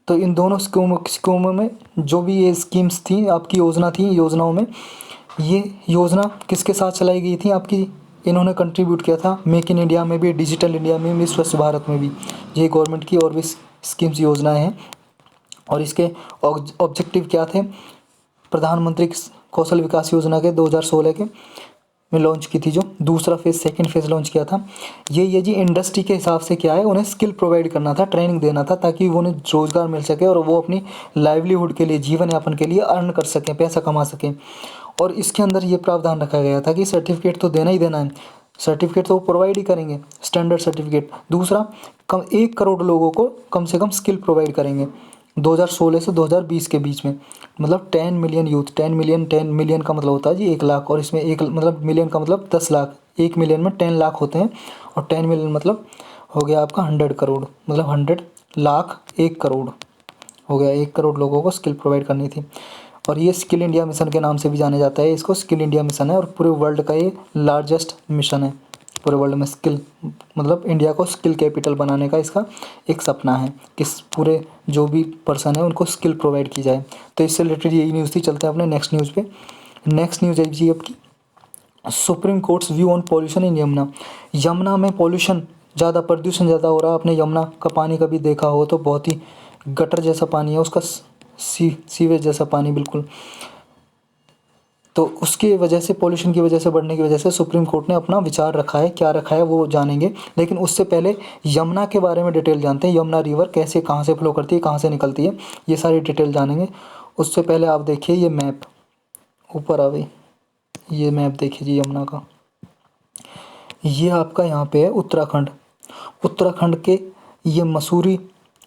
तो इन दोनों स्कीमों में जो भी ये स्कीम्स थी, आपकी योजना थी, योजनाओं में ये योजना किसके साथ चलाई गई थी आपकी, इन्होंने कंट्रीब्यूट किया था मेक इन इंडिया में भी, डिजिटल इंडिया में भी, स्वच्छ भारत में भी। ये गवर्नमेंट की और भी स्कीम्स योजनाएं हैं। और इसके ऑब्जेक्टिव क्या थे, प्रधानमंत्री कौशल विकास योजना के 2016 के में लॉन्च की थी, जो दूसरा फेज़ सेकंड फेज़ लॉन्च किया था। ये जी इंडस्ट्री के हिसाब से क्या है, उन्हें स्किल प्रोवाइड करना था, ट्रेनिंग देना था, ताकि वो उन्हें रोज़गार मिल सके और वो अपनी लाइवलीहुड के लिए, जीवन यापन के लिए अर्न कर सकें, पैसा कमा सकें। और इसके अंदर ये प्रावधान रखा गया था कि सर्टिफिकेट तो देना ही देना है, सर्टिफिकेट तो वो प्रोवाइड ही करेंगे, स्टैंडर्ड सर्टिफिकेट। दूसरा, 1 करोड़ लोगों को कम से कम स्किल प्रोवाइड करेंगे 2016 से 2020 के बीच में। मतलब 10 मिलियन यूथ, 10 मिलियन का मतलब होता है जी 1 लाख, और इसमें एक मतलब मिलियन का मतलब 10 लाख, 1 मिलियन में 10 लाख होते हैं, और 10 मिलियन मतलब हो गया आपका 100 करोड़, मतलब 100 लाख 1 करोड़ हो गया। 1 करोड़ लोगों को स्किल प्रोवाइड करनी थी। और ये स्किल इंडिया मिशन के नाम से भी जाना जाता है, इसको स्किल इंडिया मिशन है, और पूरे वर्ल्ड का ये लार्जेस्ट मिशन है। पूरे वर्ल्ड में स्किल, मतलब इंडिया को स्किल कैपिटल बनाने का इसका एक सपना है कि पूरे जो भी पर्सन है उनको स्किल प्रोवाइड की जाए। तो इससे रिलेटेड यही न्यूज़ थी। चलते हैं अपने नेक्स्ट न्यूज़ पे। नेक्स्ट न्यूज़ है जी आपकी, supreme courts view on pollution in Yamuna. Yamuna में पॉल्यूशन ज़्यादा, प्रदूषण ज़्यादा हो रहा है। आपने यमुना का पानी कभी देखा हो तो बहुत ही गटर जैसा पानी है उसका, सीवेज जैसा पानी बिल्कुल। तो उसकी वजह से, पॉल्यूशन की वजह से, बढ़ने की वजह से सुप्रीम कोर्ट ने अपना विचार रखा है। क्या रखा है वो जानेंगे, लेकिन उससे पहले यमुना के बारे में डिटेल जानते हैं। यमुना रिवर कैसे, कहाँ से फ्लो करती है, कहाँ से निकलती है, ये सारी डिटेल जानेंगे। उससे पहले आप देखिए ये मैप, ऊपर आ गई ये मैप, देखिए जी यमुना का। ये आपका यहाँ पे है उत्तराखंड। उत्तराखंड के ये मसूरी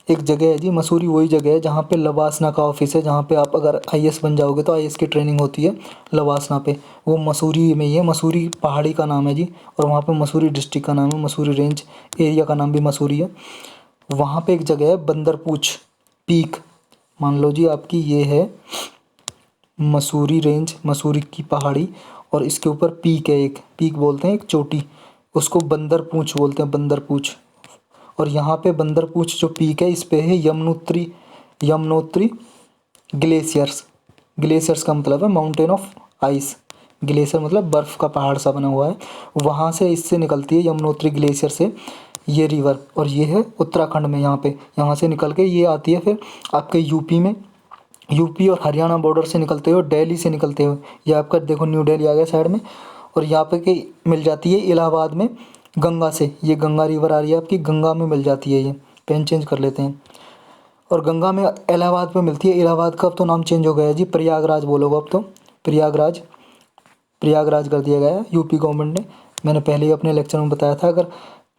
एक जगह है जी, मसूरी वही जगह है जहाँ पे लवासना का ऑफिस है, जहाँ पे आप अगर आईएएस बन जाओगे तो आईएएस की ट्रेनिंग होती है लवासना पे, वो मसूरी में ही है। मसूरी पहाड़ी का नाम है जी, और वहाँ पे मसूरी डिस्ट्रिक्ट का नाम है, मसूरी रेंज एरिया का नाम भी मसूरी है। वहाँ पे एक जगह है बंदरपूछ पीक, मान लो जी आपकी ये है मसूरी रेंज, मसूरी की पहाड़ी, और इसके ऊपर पीक है, एक पीक बोलते हैं, एक चोटी, उसको बंदरपूछ बोलते हैं, बंदरपूछ। और यहाँ पे बंदरपूछ जो पीक है, इस पे है यमुनोत्री ग्लेशियर्स। ग्लेशियर्स का मतलब है माउंटेन ऑफ आइस, ग्लेशियर मतलब बर्फ़ का पहाड़ सा बना हुआ है। वहाँ से इससे निकलती है यमुनोत्री ग्लेशियर से ये रिवर, और ये है उत्तराखंड में। यहाँ पे, यहाँ से निकल के ये आती है फिर आपके यूपी में, यूपी और हरियाणा बॉर्डर से निकलते हुए, दिल्ली से निकलते हुए, ये आपका देखो न्यू दिल्ली आ गया साइड में, और यहाँ पे के मिल जाती है इलाहाबाद में गंगा से। ये गंगा रिवर आ रही है आपकी, गंगा में मिल जाती है। ये पेन चेंज कर लेते हैं, और गंगा में इलाहाबाद में मिलती है। इलाहाबाद का अब तो नाम चेंज हो गया है जी, प्रयागराज बोलोगे अब तो, प्रयागराज, प्रयागराज कर दिया गया है यूपी गवर्नमेंट ने। मैंने पहले ही अपने लेक्चर में बताया था, अगर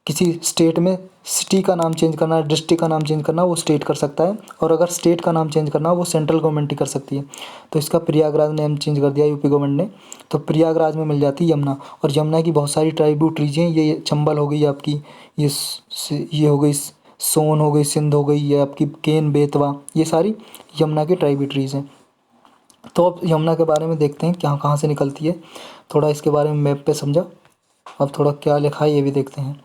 किसी स्टेट में सिटी का नाम चेंज करना है, डिस्ट्रिक्ट का नाम चेंज करना है, वो स्टेट कर सकता है। और अगर स्टेट का नाम चेंज करना है वो सेंट्रल गवर्नमेंट ही कर सकती है। तो इसका प्रयागराज नेम चेंज कर दिया यूपी गवर्नमेंट ने। तो प्रयागराज में मिल जाती है यमुना। और यमुना की बहुत सारी ट्राइब्यूटरीज हैं। ये चंबल हो गई आपकी, ये हो गई सोन हो गई, सिंध हो गई, ये आपकी केन, बेतवा, ये सारी यमुना की ट्राइब्यूटरीज हैं। तो अब यमुना के बारे में देखते हैं कहाँ कहाँ से निकलती है। थोड़ा इसके बारे में मैप पे समझा। अब थोड़ा क्या लिखा है ये भी देखते हैं।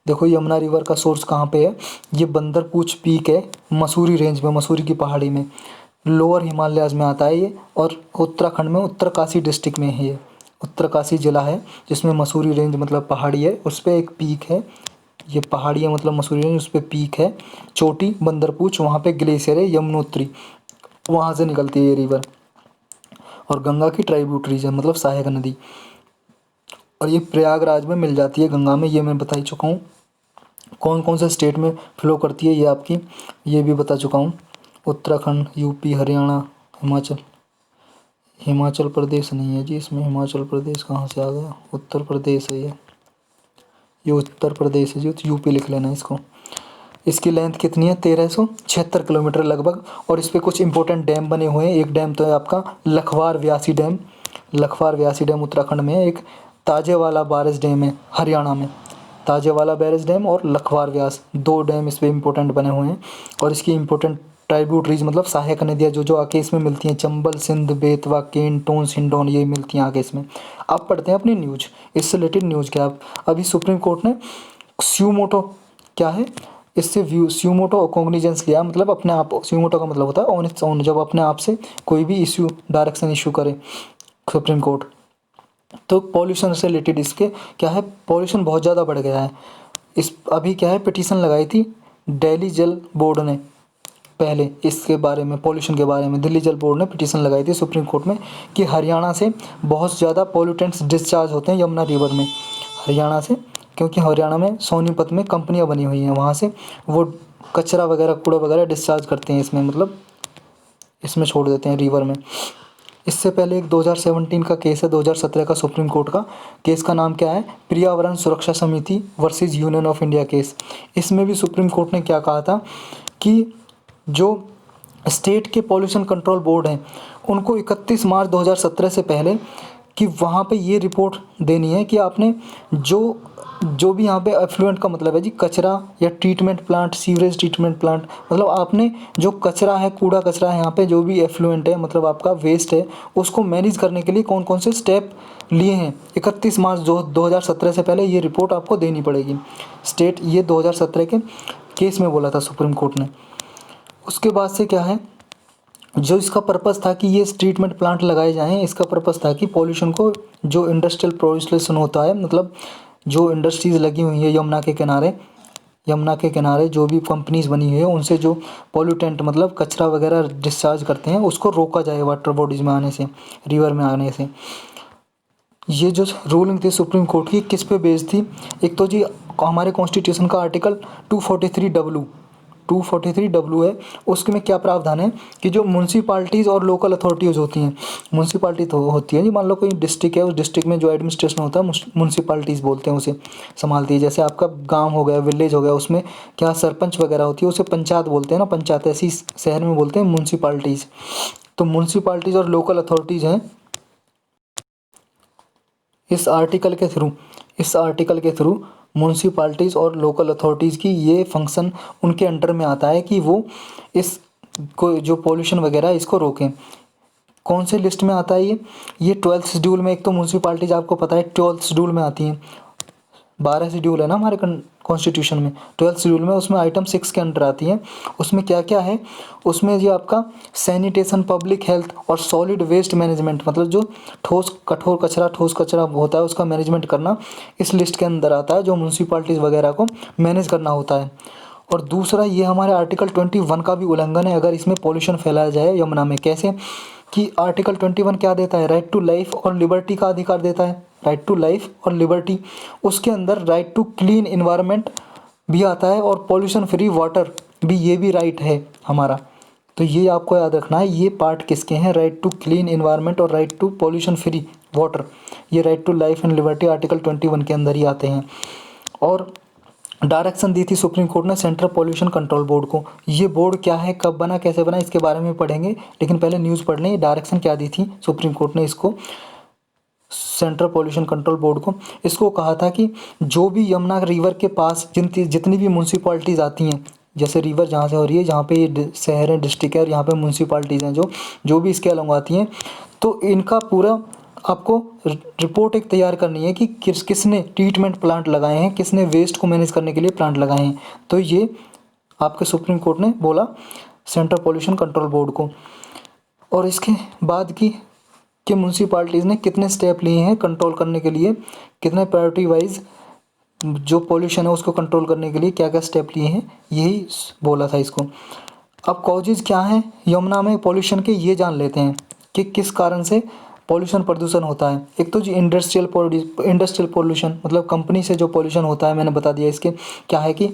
देखो यमुना रिवर का सोर्स कहाँ पे है। ये बंदरपूछ पीक है मसूरी रेंज में, मसूरी की पहाड़ी में, लोअर हिमालयाज में आता है ये। और उत्तराखंड में उत्तरकाशी डिस्ट्रिक्ट में है ये। उत्तरकाशी ज़िला है जिसमें मसूरी रेंज मतलब पहाड़ी है, उस पर एक पीक है। ये पहाड़ी है मतलब मसूरी रेंज, उस पर पीक है, चोटी बंदरपूछ, वहाँ पे ग्लेशियर है यमुनोत्री, वहाँ से निकलती है ये रिवर। और गंगा की ट्राइब्यूटरीज है मतलब सहायक नदी। और ये प्रयागराज में मिल जाती है गंगा में, ये मैं बता ही चुका हूँ। कौन कौन से स्टेट में फ्लो करती है ये आपकी, ये भी बता चुका हूँ। उत्तराखंड, यूपी, हरियाणा, हिमाचल। हिमाचल प्रदेश नहीं है जी इसमें, हिमाचल प्रदेश कहाँ से आ गया, उत्तर प्रदेश है ये उत्तर प्रदेश है जी, तो यूपी लिख लेना इसको। इसकी लेंथ कितनी है, 1376 किलोमीटर लगभग। और इस पर कुछ इंपॉर्टेंट डैम बने हुए हैं। एक डैम तो है आपका लखवार व्यासी डैम, लखवार व्यासी डैम उत्तराखंड में है। एक ताजेवाला बैरेज डैम है हरियाणा में, ताजेवाला बैरेज डैम और लखवार व्यास, दो डैम इस पर इम्पोर्टेंट बने हुए हैं। और इसकी इम्पोर्टेंट ट्राइब्यूटरीज मतलब सहायक नदियाँ जो जो आके इसमें मिलती हैं, चंबल, सिंध, बेतवा, केन, टोंस, हिंडौन, ये मिलती हैं आगे इसमें। अब पढ़ते हैं अपनी न्यूज, इससे रिलेटेड न्यूज़ क्या है। अभी सुप्रीम कोर्ट ने स्यूमोटो क्या है, इससे व्यू स्यूमोटो कॉग्निजेंस लिया, मतलब अपने आप। स्यूमोटो का मतलब होता है ऑन इट्स ओन, जब अपने आप से कोई भी इश्यू डायरेक्शन इशू करे सुप्रीम कोर्ट। तो पॉल्यूशन से रिलेटेड इसके क्या है, पॉल्यूशन बहुत ज़्यादा बढ़ गया है। इस अभी क्या है, पिटीशन लगाई थी दिल्ली जल बोर्ड ने, पहले इसके बारे में, पॉल्यूशन के बारे में दिल्ली जल बोर्ड ने पिटीशन लगाई थी सुप्रीम कोर्ट में कि हरियाणा से बहुत ज़्यादा पॉल्यूटेंट्स डिस्चार्ज होते हैं यमुना रिवर में, हरियाणा से। क्योंकि हरियाणा में सोनीपत में कंपनियां बनी हुई हैं, वहाँ से वो कचरा वगैरह, कूड़ा वगैरह डिस्चार्ज करते हैं इसमें, मतलब इसमें छोड़ देते हैं रिवर में। इससे पहले एक 2017 का केस है, 2017 का सुप्रीम कोर्ट का केस का नाम क्या है, पर्यावरण सुरक्षा समिति versus union of India case. इसमें भी सुप्रीम कोर्ट ने क्या कहा था कि जो स्टेट के पॉल्यूशन कंट्रोल बोर्ड हैं उनको 31 मार्च 2017 से पहले कि वहाँ पे ये रिपोर्ट देनी है कि आपने जो भी यहाँ पे एफ्लुएंट का मतलब है जी कचरा या treatment plant, sewerage treatment plant, मतलब आपने जो कचरा है, कूड़ा कचरा है यहाँ पे, जो भी एफ्लुएंट है मतलब आपका वेस्ट है, उसको मैनेज करने के लिए कौन कौन से स्टेप लिए हैं 31 मार्च 2017 से पहले ये रिपोर्ट आपको देनी पड़ेगी। स्टेट ये 2017 के केस में बोला था सुप्रीम कोर्ट ने। उसके बाद से क्या है, जो इसका पर्पस था कि ये ट्रीटमेंट प्लांट लगाए जाएं, इसका पर्पस था कि पॉल्यूशन को, जो इंडस्ट्रियल पॉल्यूशन होता है, मतलब जो इंडस्ट्रीज़ लगी हुई है यमुना के किनारे, यमुना के किनारे जो भी कंपनीज बनी हुई है उनसे जो पॉल्यूटेंट मतलब कचरा वगैरह डिस्चार्ज करते हैं उसको रोका जाए वाटर बॉडीज़ में आने से, रिवर में आने से। ये जो रूलिंग थी सुप्रीम कोर्ट की किस पे बेस्ड थी, एक तो जी हमारे कॉन्स्टिट्यूशन का आर्टिकल 243W है। उसमें क्या प्रावधान है कि जो म्यूनसिपाल्टीज़ और लोकल अथॉरिटीज़ होती हैं, म्यूनसिपाल्टी तो होती है जी, मान लो कोई डिस्ट्रिक्ट है, उस डिस्ट्रिक्ट में जो एडमिनिस्ट्रेशन होता है म्यूनसिपाल्टीज़ बोलते हैं, उसे संभालती है। जैसे आपका गांव हो गया, विलेज हो गया, उसमें क्या सरपंच वगैरह होती है, उसे पंचायत बोलते हैं ना, पंचायत ऐसी शहर में बोलते हैं म्यूनसिपाल्टीज़। तो म्यूनसिपाल्टीज़ और लोकल अथॉरिटीज़ हैं इस आर्टिकल के थ्रू म्यूनसिपाल्टीज़ और लोकल अथॉरिटीज़ की ये फंक्शन उनके अंडर में आता है कि वो इस को जो पॉल्यूशन वगैरह इसको रोकें। कौन से लिस्ट में आता है ये 12th शेड्यूल में। एक तो म्यूनसिपाल्टीज आपको पता है 12th शेड्यूल में आती हैं, 12 शेड्यूल है ना हमारे कॉन्स्टिट्यूशन में, 12th शेड्यूल में उसमें आइटम 6 के अंडर आती हैं। उसमें क्या क्या है, उसमें ये आपका सैनिटेशन, पब्लिक हेल्थ और सॉलिड वेस्ट मैनेजमेंट, मतलब जो ठोस कचरा होता है उसका मैनेजमेंट करना इस लिस्ट के अंदर आता है, जो म्यूनसिपाल्टीज़ वगैरह को मैनेज करना होता है। और दूसरा ये हमारे आर्टिकल 21 का भी उल्लंघन है अगर इसमें पॉल्यूशन फैलाया जाए यमुना में। कैसे कि आर्टिकल 21 क्या देता है, राइट टू लाइफ और लिबर्टी का अधिकार देता है, राइट टू लाइफ और लिबर्टी। उसके अंदर राइट टू क्लीन इन्वायरमेंट भी आता है और पॉल्यूशन फ्री वाटर भी, ये भी राइट है हमारा। तो ये आपको याद रखना है, ये पार्ट किसके हैं, राइट टू क्लीन इन्वायरमेंट और right to pollution free water, ये right to life and liberty article 21 के अंदर ही आते हैं। और डायरेक्शन दी थी सुप्रीम कोर्ट ने सेंट्रल पॉल्यूशन कंट्रोल बोर्ड को। ये बोर्ड क्या है, कब बना, कैसे बना, इसके बारे में पढ़ेंगे, लेकिन पहले न्यूज़ पढ़ लें। डायरेक्शन क्या दी थी सुप्रीम कोर्ट ने इसको, सेंट्रल पॉल्यूशन कंट्रोल बोर्ड को। इसको कहा था कि जो भी यमुना रिवर के पास जितनी भी म्यूनसिपाल्टीज़ आती हैं, जैसे रिवर जहाँ से हो रही है, जहाँ पे ये शहर है, डिस्ट्रिक्ट है, और यहाँ पे म्यूनसिपाल्टीज़ हैं जो जो भी इसके अलॉन्ग आती हैं, तो इनका पूरा आपको रिपोर्ट एक तैयार करनी है कि किसने ट्रीटमेंट प्लांट लगाए हैं, किसने वेस्ट को मैनेज करने के लिए प्लांट लगाए हैं। तो ये आपके सुप्रीम कोर्ट ने बोला सेंट्रल पॉल्यूशन कंट्रोल बोर्ड को। और इसके बाद की कि म्यूनसिपाल्टीज़ ने कितने स्टेप लिए हैं कंट्रोल करने के लिए, कितने प्रायोरिटी वाइज जो पॉल्यूशन है उसको कंट्रोल करने के लिए क्या क्या स्टेप लिए हैं, यही बोला था इसको। अब कॉजेज क्या हैं यमुना में पॉल्यूशन के, ये जान लेते हैं कि किस कारण से पॉल्यूशन प्रदूषण होता है। एक तो जी इंडस्ट्रियल पॉल्यूशन, मतलब कंपनी से जो पॉल्यूशन होता है, मैंने बता दिया। इसके क्या है कि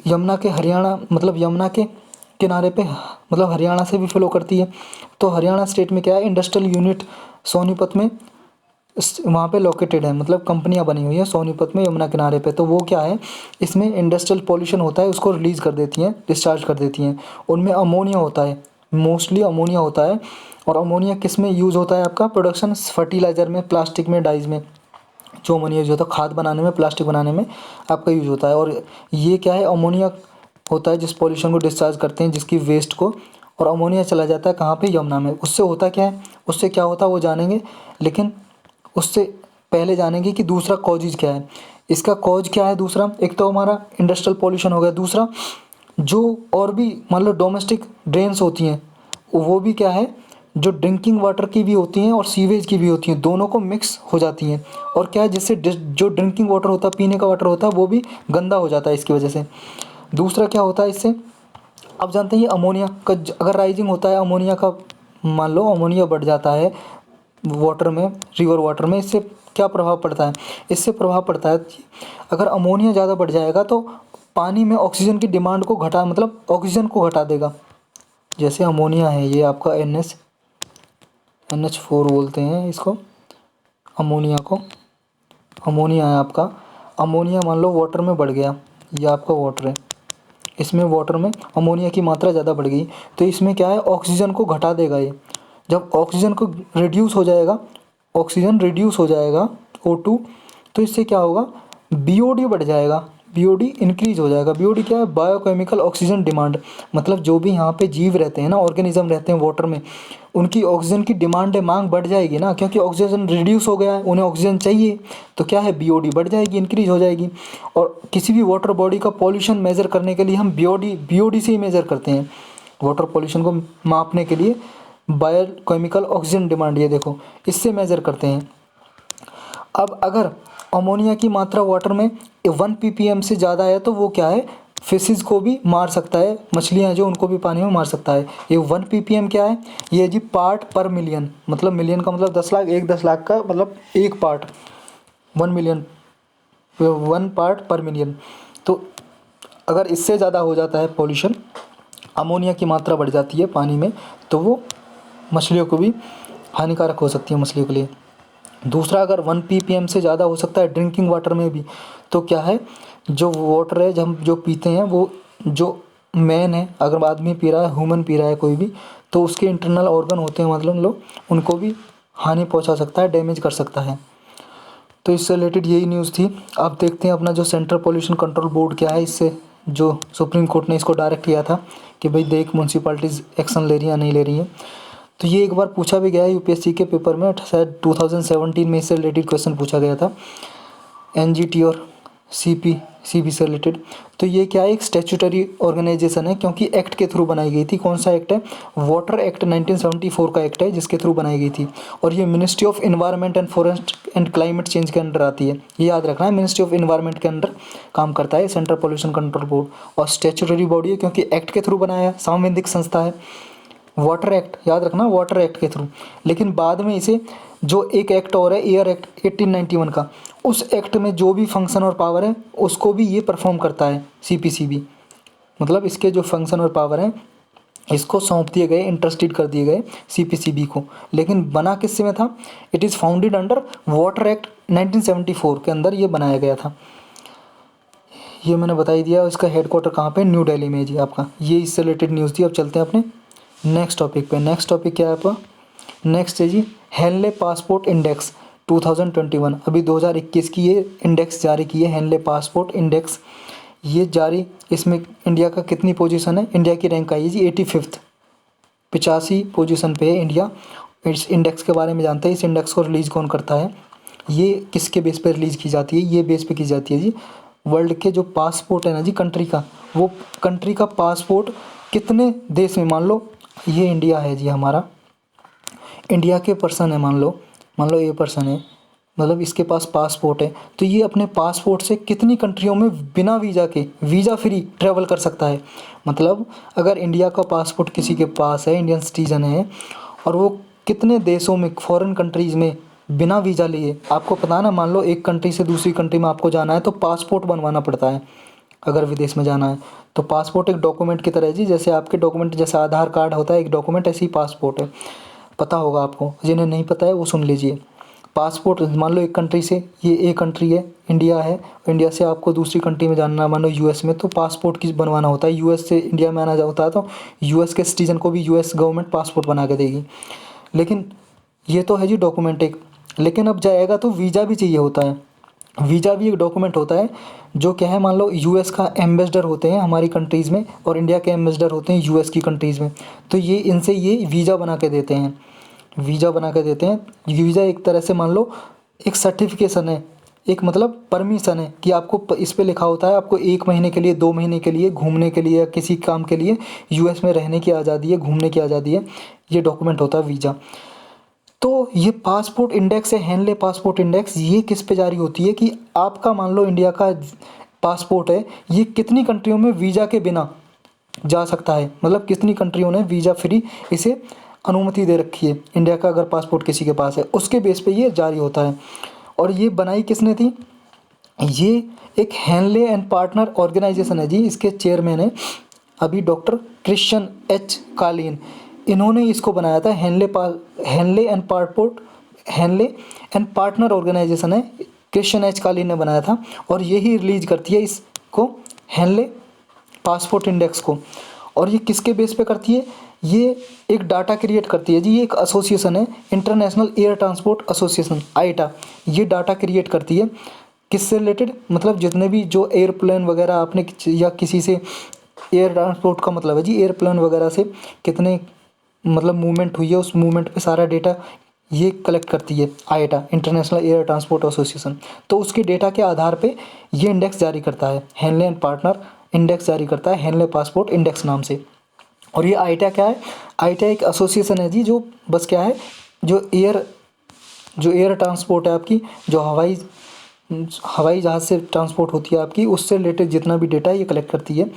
यमुना के हरियाणा, मतलब यमुना के किनारे पे, मतलब हरियाणा से भी फ्लो करती है। तो हरियाणा स्टेट में क्या है, इंडस्ट्रियल यूनिट सोनीपत में वहाँ पे लोकेटेड है, मतलब कंपनियाँ बनी हुई हैं सोनीपत में यमुना किनारे पे। तो वो क्या है, इसमें इंडस्ट्रियल पॉल्यूशन होता है, उसको रिलीज़ कर देती हैं, डिस्चार्ज कर देती हैं। उनमें अमोनिया होता है, मोस्टली अमोनिया होता है। और अमोनिया किस में यूज़ होता है आपका, प्रोडक्शन फर्टिलाइज़र में, प्लास्टिक में, डाइज में जो अमोनिया यूज़ होता है, खाद बनाने में, प्लास्टिक बनाने में आपका यूज़ होता है। और ये क्या है, अमोनिया होता है जिस पॉल्यूशन को डिस्चार्ज करते हैं, जिसकी वेस्ट को, और अमोनिया चला जाता है कहाँ पे, यमुना में। उससे होता क्या है, उससे क्या होता है वो जानेंगे, लेकिन उससे पहले जानेंगे कि दूसरा कॉजेज क्या है। इसका कॉज क्या है दूसरा, एक तो हमारा इंडस्ट्रियल पॉल्यूशन हो गया, दूसरा जो और भी मान लो डोमेस्टिक ड्रेन्स होती हैं, वो भी क्या है, जो ड्रिंकिंग वाटर की भी होती हैं और सीवेज की भी होती हैं, दोनों को मिक्स हो जाती हैं। और क्या है, जिससे जो ड्रिंकिंग वाटर होता है, पीने का वाटर होता है, वो भी गंदा हो जाता है इसकी वजह से। दूसरा क्या होता है इससे, आप जानते हैं ये अमोनिया का अगर राइजिंग होता है अमोनिया का, मान लो अमोनिया बढ़ जाता है वाटर में, रिवर वाटर में, इससे क्या प्रभाव पड़ता है, इससे प्रभाव पड़ता है कि अगर अमोनिया ज़्यादा बढ़ जाएगा तो पानी में ऑक्सीजन की डिमांड को घटा, मतलब ऑक्सीजन को घटा देगा। जैसे अमोनिया है, ये आपका NH4 बोलते हैं इसको, अमोनिया को। अमोनिया है आपका, अमोनिया मान लो वाटर में बढ़ गया, ये आपका वाटर है, इसमें वाटर में अमोनिया की मात्रा ज़्यादा बढ़ गई, तो इसमें क्या है, ऑक्सीजन को घटा देगा ये। जब ऑक्सीजन को रिड्यूस हो जाएगा, ऑक्सीजन रिड्यूस हो जाएगा O2, तो इससे क्या होगा, BOD बढ़ जाएगा, BOD इंक्रीज हो जाएगा। BOD क्या है, बायोकेमिकल ऑक्सीजन डिमांड, मतलब जो भी यहाँ पे जीव रहते हैं ना, ऑर्गेनिज्म रहते हैं वाटर में, उनकी ऑक्सीजन की डिमांड है, मांग बढ़ जाएगी ना, क्योंकि ऑक्सीजन रिड्यूस हो गया है, उन्हें ऑक्सीजन चाहिए, तो क्या है, BOD बढ़ जाएगी, इंक्रीज हो जाएगी। और किसी भी वाटर बॉडी का पॉल्यूशन मेज़र करने के लिए हम BOD से ही मेज़र करते हैं, वाटर पॉल्यूशन को मापने के लिए बायोकेमिकल ऑक्सीजन डिमांड, ये देखो, इससे मेज़र करते हैं। अब अगर अमोनिया की मात्रा वाटर में 1 ppm से ज़्यादा है तो वो क्या है, फिशेज़ को भी मार सकता है, मछलियाँ जो, उनको भी पानी में मार सकता है। ये 1 ppm क्या है, ये जी पार्ट पर मिलियन, मतलब मिलियन का मतलब 10 लाख, 10 लाख का मतलब एक पार्ट, 1 मिलियन, 1 पार्ट पर मिलियन। तो अगर इससे ज़्यादा हो जाता है पॉल्यूशन, अमोनिया की मात्रा बढ़ जाती है पानी में, तो वो मछलियों को भी हानिकारक हो सकती है, मछलियों के लिए। दूसरा, अगर 1 ppm से ज़्यादा हो सकता है ड्रिंकिंग वाटर में भी, तो क्या है, जो वाटर है, हम जो पीते हैं, वो जो मैन है, अगर आदमी पी रहा है, ह्यूमन पी रहा है कोई भी, तो उसके इंटरनल ऑर्गन होते हैं, मतलब लोग, उनको भी हानि पहुंचा सकता है, डैमेज कर सकता है। तो इससे रिलेटेड यही न्यूज़ थी। अब देखते हैं अपना जो सेंट्रल पॉल्यूशन कंट्रोल बोर्ड क्या है, इससे जो सुप्रीम कोर्ट ने इसको डायरेक्ट किया था कि भाई देख म्यूनसिपाल्टीज़ एक्शन ले रही हैं या नहीं ले रही हैं। तो ये एक बार पूछा भी गया है UPSC के पेपर में, शायद 2017 में इससे रिलेटेड क्वेश्चन पूछा गया था, NGT और CP से रिलेटेड। तो ये क्या है, एक स्टैट्यूटरी ऑर्गेनाइजेशन है, क्योंकि एक्ट के थ्रू बनाई गई थी। कौन सा एक्ट है, वाटर एक्ट 1974 का एक्ट है, जिसके थ्रू बनाई गई थी। और ये ministry of environment and forest and climate change के अंडर आती है, ये याद रखना है, मिनिस्ट्री ऑफ इन्वायरमेंट के अंडर काम करता है सेंट्रल पॉल्यूशन कंट्रोल बोर्ड। और स्टैट्यूटरी बॉडी है, क्योंकि एक्ट के थ्रू बनाया है, संवैधानिक संस्था है। वाटर एक्ट याद रखना, वाटर एक्ट के थ्रू। लेकिन बाद में इसे जो एक एक्ट और है, एयर एक्ट 1891 का, उस एक्ट में जो भी फंक्शन और पावर है उसको भी ये परफॉर्म करता है, CPCB। मतलब इसके जो फंक्शन और पावर हैं इसको सौंप दिए गए, इंटरेस्टेड कर दिए गए CPCB को। लेकिन बना किससे में था, it is founded under water act 1974 के अंदर ये बनाया गया था। ये मैंने बता ही दिया। इसका हेडक्वार्टर कहाँ पे, न्यू दिल्ली में है जी आपका। ये इससे रिलेटेड न्यूज़ थी। अब चलते हैं अपने नेक्स्ट टॉपिक पे। नेक्स्ट टॉपिक क्या है आपका, नेक्स्ट है जी हेनले पासपोर्ट इंडेक्स 2021। अभी 2021 की ये इंडेक्स जारी की है, हेनले पासपोर्ट इंडेक्स। ये जारी, इसमें इंडिया का कितनी पोजीशन है, इंडिया की रैंक आई है जी 85th, 85 पोजीशन पे है इंडिया। इस इंडेक्स के बारे में जानते हैं। इस इंडेक्स को रिलीज़ कौन करता है, ये किसके बेस पे रिलीज़ की जाती है, ये बेस पे की जाती है जी वर्ल्ड के जो पासपोर्ट है ना जी कंट्री का, वो कंट्री का पासपोर्ट कितने देश में, मान लो ये इंडिया है जी हमारा, इंडिया के पर्सन है, मान लो ये पर्सन है, मतलब इसके पास पासपोर्ट है, तो ये अपने पासपोर्ट से कितनी कंट्रियों में बिना वीज़ा के, वीज़ा फ्री ट्रैवल कर सकता है। मतलब अगर इंडिया का पासपोर्ट किसी के पास है, इंडियन सिटीज़न है, और वो कितने देशों में, फॉरेन कंट्रीज़ में बिना वीज़ा लिए, आपको पता है ना, मान लो एक कंट्री से दूसरी कंट्री में आपको जाना है तो पासपोर्ट बनवाना पड़ता है। अगर विदेश में जाना है तो पासपोर्ट एक डॉक्यूमेंट की तरह है जी, जैसे आपके डॉक्यूमेंट, जैसे आधार कार्ड होता है एक डॉक्यूमेंट, ऐसे ही पासपोर्ट है। पता होगा आपको, जिन्हें नहीं पता है वो सुन लीजिए। पासपोर्ट, मान लो एक कंट्री से, ये एक कंट्री है, इंडिया है, इंडिया से आपको दूसरी कंट्री में जाना है, मान लो यूएस में, तो पासपोर्ट की बनवाना होता है। यूएस से इंडिया में आना होता है तो यूएस के सिटीजन को भी यूएस गवर्नमेंट पासपोर्ट बना के देगी। लेकिन ये तो है जी डॉक्यूमेंट एक, लेकिन अब जाएगा तो वीज़ा भी चाहिए होता है। वीज़ा भी एक डॉक्यूमेंट होता है जो क्या है, मान लो यूएस का एम्बेसडर होते हैं हमारी कंट्रीज़ में, और इंडिया के एम्बेसडर होते हैं यूएस की कंट्रीज़ में, तो ये इनसे ये वीज़ा बना के देते हैं, वीज़ा बना के देते हैं। वीज़ा एक तरह से मान लो एक सर्टिफिकेशन है, एक मतलब परमिशन है कि आपको इस पे लिखा होता है आपको 1 महीने के लिए, 2 महीने के लिए घूमने के लिए या किसी काम के लिए यूएस में रहने की आज़ादी है, घूमने की आज़ादी है। ये डॉक्यूमेंट होता है वीज़ा। तो ये पासपोर्ट इंडेक्स है, हेनले पासपोर्ट इंडेक्स, ये किस पे जारी होती है कि आपका मान लो इंडिया का पासपोर्ट है, ये कितनी कंट्रियों में वीज़ा के बिना जा सकता है, मतलब कितनी कंट्रियों ने वीज़ा फ्री इसे अनुमति दे रखी है। इंडिया का अगर पासपोर्ट किसी के पास है उसके बेस पे ये जारी होता है। और ये बनाई किसने थी, ये एक हेनले एंड पार्टनर ऑर्गेनाइजेशन है जी, इसके चेयरमैन है अभी डॉक्टर क्रिश्चियन एच कालीन। इन्होंने इसको बनाया था, हेनले एंड पार्टनर ऑर्गेनाइजेशन है, क्रिश्चियन एच कालीन ने बनाया था, और यही रिलीज करती है इसको, हेनले पासपोर्ट इंडेक्स को। और ये किसके बेस पे करती है, ये एक डाटा क्रिएट करती है जी, ये एक एसोसिएशन है, इंटरनेशनल एयर ट्रांसपोर्ट एसोसिएशन, आईटा। ये डाटा क्रिएट करती है किससे रिलेटेड, मतलब जितने भी जो एयरप्लेन वगैरह आपने या किसी से, एयर ट्रांसपोर्ट का मतलब है जी एयरप्लेन वगैरह से कितने मतलब मूवमेंट हुई है, उस मूवमेंट पे सारा डेटा ये कलेक्ट करती है आईटा, इंटरनेशनल एयर ट्रांसपोर्ट एसोसिएशन। तो उसके डेटा के आधार पे ये इंडेक्स जारी करता है, हेनले एंड पार्टनर इंडेक्स जारी करता है, हेनले पासपोर्ट इंडेक्स नाम से। और ये आईटा क्या है, आईटा एक एसोसिएशन है जी, जो बस क्या है, जो एयर ट्रांसपोर्ट है आपकी, जो हवाई जहाज़ से ट्रांसपोर्ट होती है आपकी, उससे रिलेटेड जितना भी डेटा है ये कलेक्ट करती है,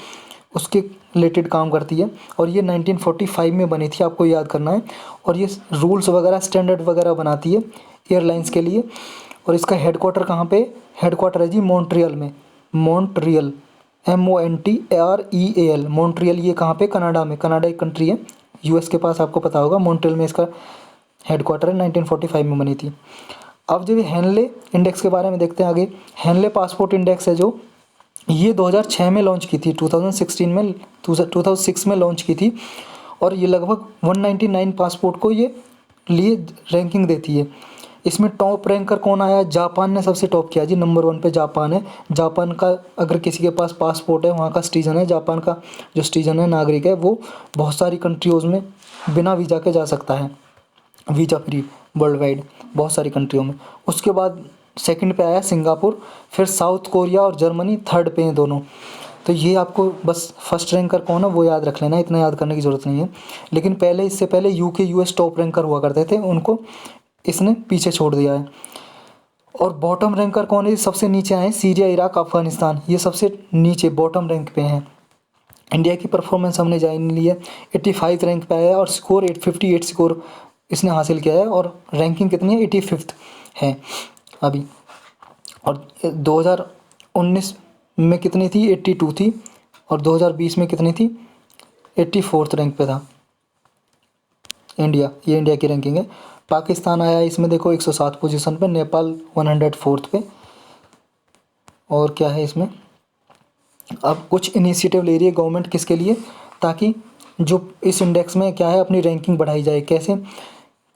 उसके रिलेटेड काम करती है। और ये 1945 में बनी थी, आपको याद करना है। और ये रूल्स वगैरह, स्टैंडर्ड वगैरह बनाती है एयरलाइंस के लिए। और इसका हेडक्वार्टर कहाँ पे, हेडक्वार्टर है जी मॉन्ट्रियल में, मॉन्ट्रियल, MONTREAL, मॉन्ट्रियल। ये कहाँ पे, कनाडा में, कनाडा एक कंट्री है यूएस के पास, आपको पता होगा, मॉन्ट्रियल में इसका हेडक्वार्टर है, 1945 में बनी थी। अब जब हेनले इंडेक्स के बारे में देखते हैं आगे, हेनले पासपोर्ट इंडेक्स है जो, ये 2006 में लॉन्च की थी, 2006 में लॉन्च की थी। और ये लगभग 199 पासपोर्ट को ये लिए रैंकिंग देती है। इसमें टॉप रैंकर कौन आया, जापान ने सबसे टॉप किया जी, नंबर 1 पे जापान है। जापान का अगर किसी के पास पासपोर्ट है, वहाँ का सिटीजन है, जापान का जो सिटीजन है, नागरिक है, वो बहुत सारी कंट्रीज़ में बिना वीज़ा के जा सकता है, वीज़ा फ्री वर्ल्ड वाइड, बहुत सारी कंट्रियों में। उसके बाद सेकंड पे आया सिंगापुर, फिर साउथ कोरिया और जर्मनी थर्ड पे हैं दोनों। तो ये आपको बस फर्स्ट रैंकर कौन है वो याद रख लेना, इतना याद करने की ज़रूरत नहीं है। लेकिन पहले, इससे पहले यूके यूएस टॉप रैंकर हुआ करते थे, उनको इसने पीछे छोड़ दिया है। और बॉटम रैंकर कौन है, सबसे नीचे आए सीरिया, इराक, अफगानिस्तान, ये सबसे नीचे बॉटम रैंक पे हैं। इंडिया की परफॉर्मेंस हमने जान ली है, 85 रैंक पे आया और स्कोर 858 स्कोर इसने हासिल किया है, और रैंकिंग कितनी है, 85th है अभी। और 2019 में कितनी थी, 82 थी, और 2020 में कितनी थी, 84th रैंक पे था इंडिया। ये इंडिया की रैंकिंग है। पाकिस्तान आया इसमें देखो 107 पोजीशन पे, नेपाल 104th पे, और क्या है इसमें, अब कुछ इनिशिएटिव ले रही है गवर्नमेंट किसके लिए, ताकि जो इस इंडेक्स में क्या है अपनी रैंकिंग बढ़ाई जाए। कैसे,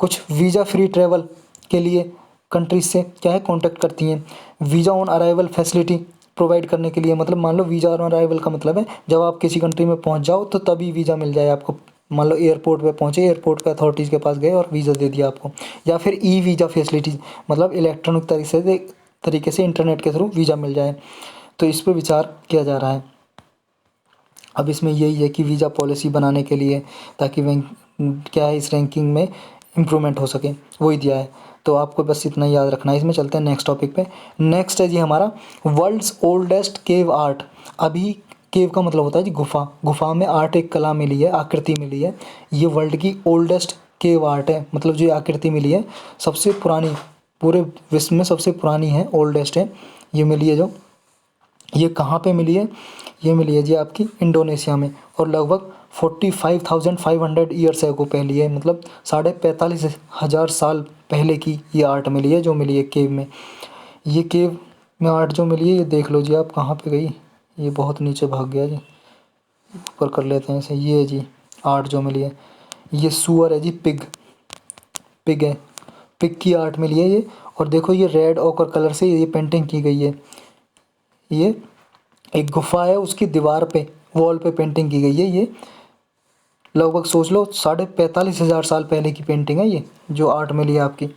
कुछ वीज़ा फ्री ट्रैवल के लिए कंट्रीज से क्या है कांटेक्ट करती हैं, visa on arrival facility provide करने के लिए। मतलब मान लो वीज़ा ऑन अराइवल का मतलब है जब आप किसी कंट्री में पहुंच जाओ तो तभी वीज़ा मिल जाए आपको। मान लो एयरपोर्ट पे पहुंचे, एयरपोर्ट के अथॉरिटीज़ के पास गए और वीज़ा दे दिया आपको। या फिर ई वीज़ा फैसिलिटीज़, मतलब इलेक्ट्रॉनिक तरीके से इंटरनेट के थ्रू वीज़ा मिल जाए। तो इस पर विचार किया जा रहा है। अब इसमें यही है कि वीज़ा पॉलिसी बनाने के लिए, ताकि क्या है इस रैंकिंग में इम्प्रूवमेंट हो सके, वही दिया है। तो आपको बस इतना याद रखना है। इसमें चलते हैं नेक्स्ट टॉपिक पे। नेक्स्ट है जी हमारा वर्ल्ड्स ओल्डेस्ट केव आर्ट। अभी केव का मतलब होता है जी गुफा, गुफा में आर्ट एक कला मिली है, आकृति मिली है। ये वर्ल्ड की ओल्डेस्ट केव आर्ट है, मतलब जो ये आकृति मिली है सबसे पुरानी, पूरे विश्व में सबसे पुरानी है, ओल्डेस्ट है ये मिली है। जो ये कहाँ पे मिली है, ये मिली है जी आपकी इंडोनेशिया में, और लगभग 45,500 ईयर्स एगो पहली है, मतलब 45,500 साल पहले की ये आर्ट मिली है, जो मिली है केव में। ये केव में आर्ट जो मिली है, ये देख लो जी आप कहाँ पे गई, ये बहुत नीचे भाग गया जी, ऊपर कर लेते हैं इसे। ये है जी आर्ट जो मिली है, ये सुअर है जी, पिग, पिग है, पिग की आर्ट मिली है ये। और देखो ये रेड ओकर कलर से ये पेंटिंग की गई है। ये एक गुफा है, उसकी दीवार पे, वॉल पे पेंटिंग की गई है। ये लगभग सोच लो 45,500 साल पहले की पेंटिंग है ये, जो आर्ट मिली है आपकी,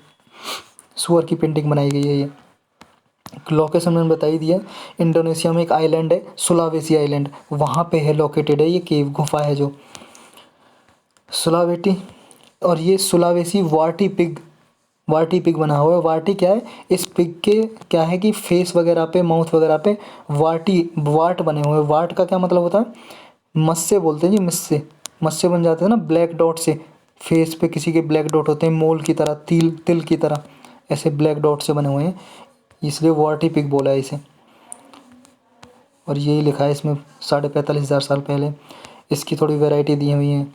सुअर की पेंटिंग बनाई गई है ये। लोकेशन मैंने बता ही दिया। इंडोनेशिया में एक आइलैंड है सुलावेसी आइलैंड, वहाँ पे है लोकेटेड है ये केव, गुफा है जो सुलावेटी। और ये सुलावेसी वार्टी पिग, वार्टी पिग बना हुआ है। वार्टी क्या है, इस पिग के क्या है कि फेस वगैरह पे, माउथ वगैरह पे वार्टी, वार्ट बने हुए हैं। वार्ट का क्या मतलब होता है, मस्से बोलते हैं जी, मस्से, मस्से बन जाते हैं ना ब्लैक डॉट से, फेस पे किसी के ब्लैक डॉट होते हैं, मोल की तरह, तिल तिल की तरह, ऐसे ब्लैक डॉट से बने हुए हैं, इसलिए वार्टी पिग बोला है इसे। और यही लिखा है इसमें 45,500 साल पहले। इसकी थोड़ी वैरायटी दी हुई है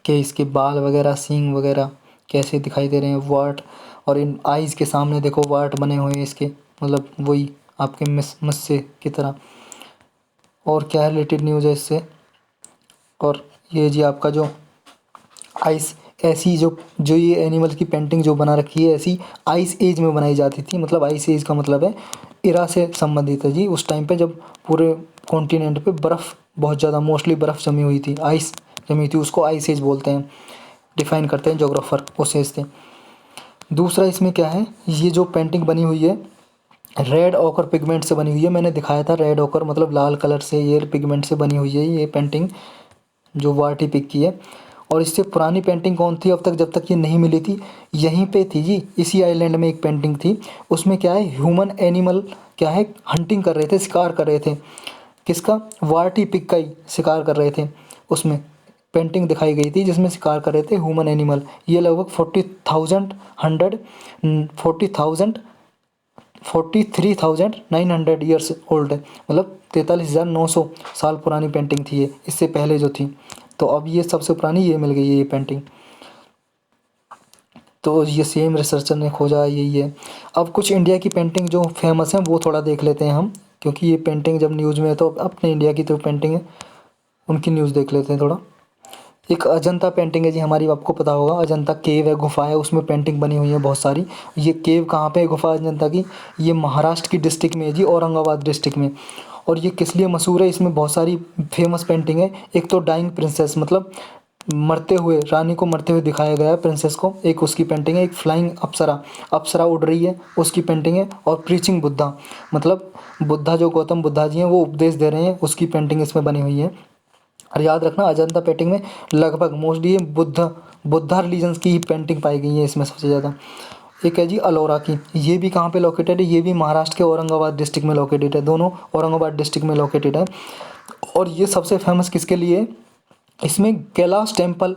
कि इसके बाल वगैरह, सींग वगैरह कैसे दिखाई दे रहे हैं, वार्ट। और इन आइज़ के सामने देखो वार्ट बने हुए हैं इसके, मतलब वही आपके मस्से की तरह। और क्या रिलेटेड न्यूज़ है इससे, और ये जी आपका जो आइस, ऐसी जो जो ये एनिमल की पेंटिंग जो बना रखी है, ऐसी आइस एज में बनाई जाती थी। मतलब आइस एज का मतलब है इरा से संबंधित है जी, उस टाइम पे जब पूरे कॉन्टिनेंट पे बर्फ़ बहुत ज़्यादा, मोस्टली बर्फ़ जमी हुई थी, आइस जमी थी, उसको आइस एज बोलते हैं, डिफ़ाइन करते हैं जोग्राफर उस एज से। दूसरा इसमें क्या है, ये जो पेंटिंग बनी हुई है रेड ओकर पिगमेंट से बनी हुई है। मैंने दिखाया था रेड ओकर मतलब लाल कलर से, ये पिगमेंट से बनी हुई है ये पेंटिंग जो वार्टी पिग की है। और इससे पुरानी पेंटिंग कौन थी अब तक, जब तक ये नहीं मिली थी, यहीं पे थी जी, इसी आइलैंड में एक पेंटिंग थी। उसमें क्या है, ह्यूमन एनिमल क्या है, हंटिंग कर रहे थे, शिकार कर रहे थे। किसका, वार्टी पिग का ही शिकार कर रहे थे। उसमें पेंटिंग दिखाई गई थी जिसमें शिकार कर रहे थे ह्यूमन एनिमल। ये लगभग 43,900 ईयर्स ओल्ड है, मतलब 43,900 साल पुरानी पेंटिंग थी ये, इससे पहले जो थी। तो अब ये सबसे पुरानी ये मिल गई है ये पेंटिंग। तो ये सेम रिसर्चर ने खोजा, यही है। अब कुछ इंडिया की पेंटिंग जो फेमस हैं वो थोड़ा देख लेते हैं हम, क्योंकि ये पेंटिंग जब न्यूज़ में है तो अपने इंडिया की तो पेंटिंग है, उनकी न्यूज़ देख लेते हैं थोड़ा। एक अजंता पेंटिंग है जी हमारी, आपको पता होगा, अजंता केव है, गुफा है, उसमें पेंटिंग बनी हुई है बहुत सारी। ये केव कहाँ पे है, गुफा अजंता की, ये महाराष्ट्र की डिस्ट्रिक्ट में है जी, औरंगाबाद डिस्ट्रिक्ट में। और ये किस लिए मशहूर है, इसमें बहुत सारी फेमस पेंटिंग है। एक तो डाइंग प्रिंसेस, मतलब मरते हुए, रानी को मरते हुए दिखाया गया है, प्रिंसेस को, एक उसकी पेंटिंग है। एक फ्लाइंग अप्सरा, अप्सरा उड़ रही है, उसकी पेंटिंग है। और प्रीचिंग बुद्धा, मतलब बुद्धा जो गौतम बुद्धा जी हैं वो उपदेश दे रहे हैं, उसकी पेंटिंग इसमें बनी हुई है। और याद रखना अजंता पेंटिंग में लगभग मोस्टली बुद्धा रिलीजन्स की ही पेंटिंग पाई गई है इसमें सबसे ज़्यादा। एक है जी अलोरा की, ये भी कहाँ पे लोकेटेड है, ये भी महाराष्ट्र के औरंगाबाद डिस्ट्रिक्ट में लोकेटेड है, दोनों औरंगाबाद डिस्ट्रिक्ट में लोकेटेड है। और ये सबसे फेमस किसके लिए है, इसमें कैलाश टेम्पल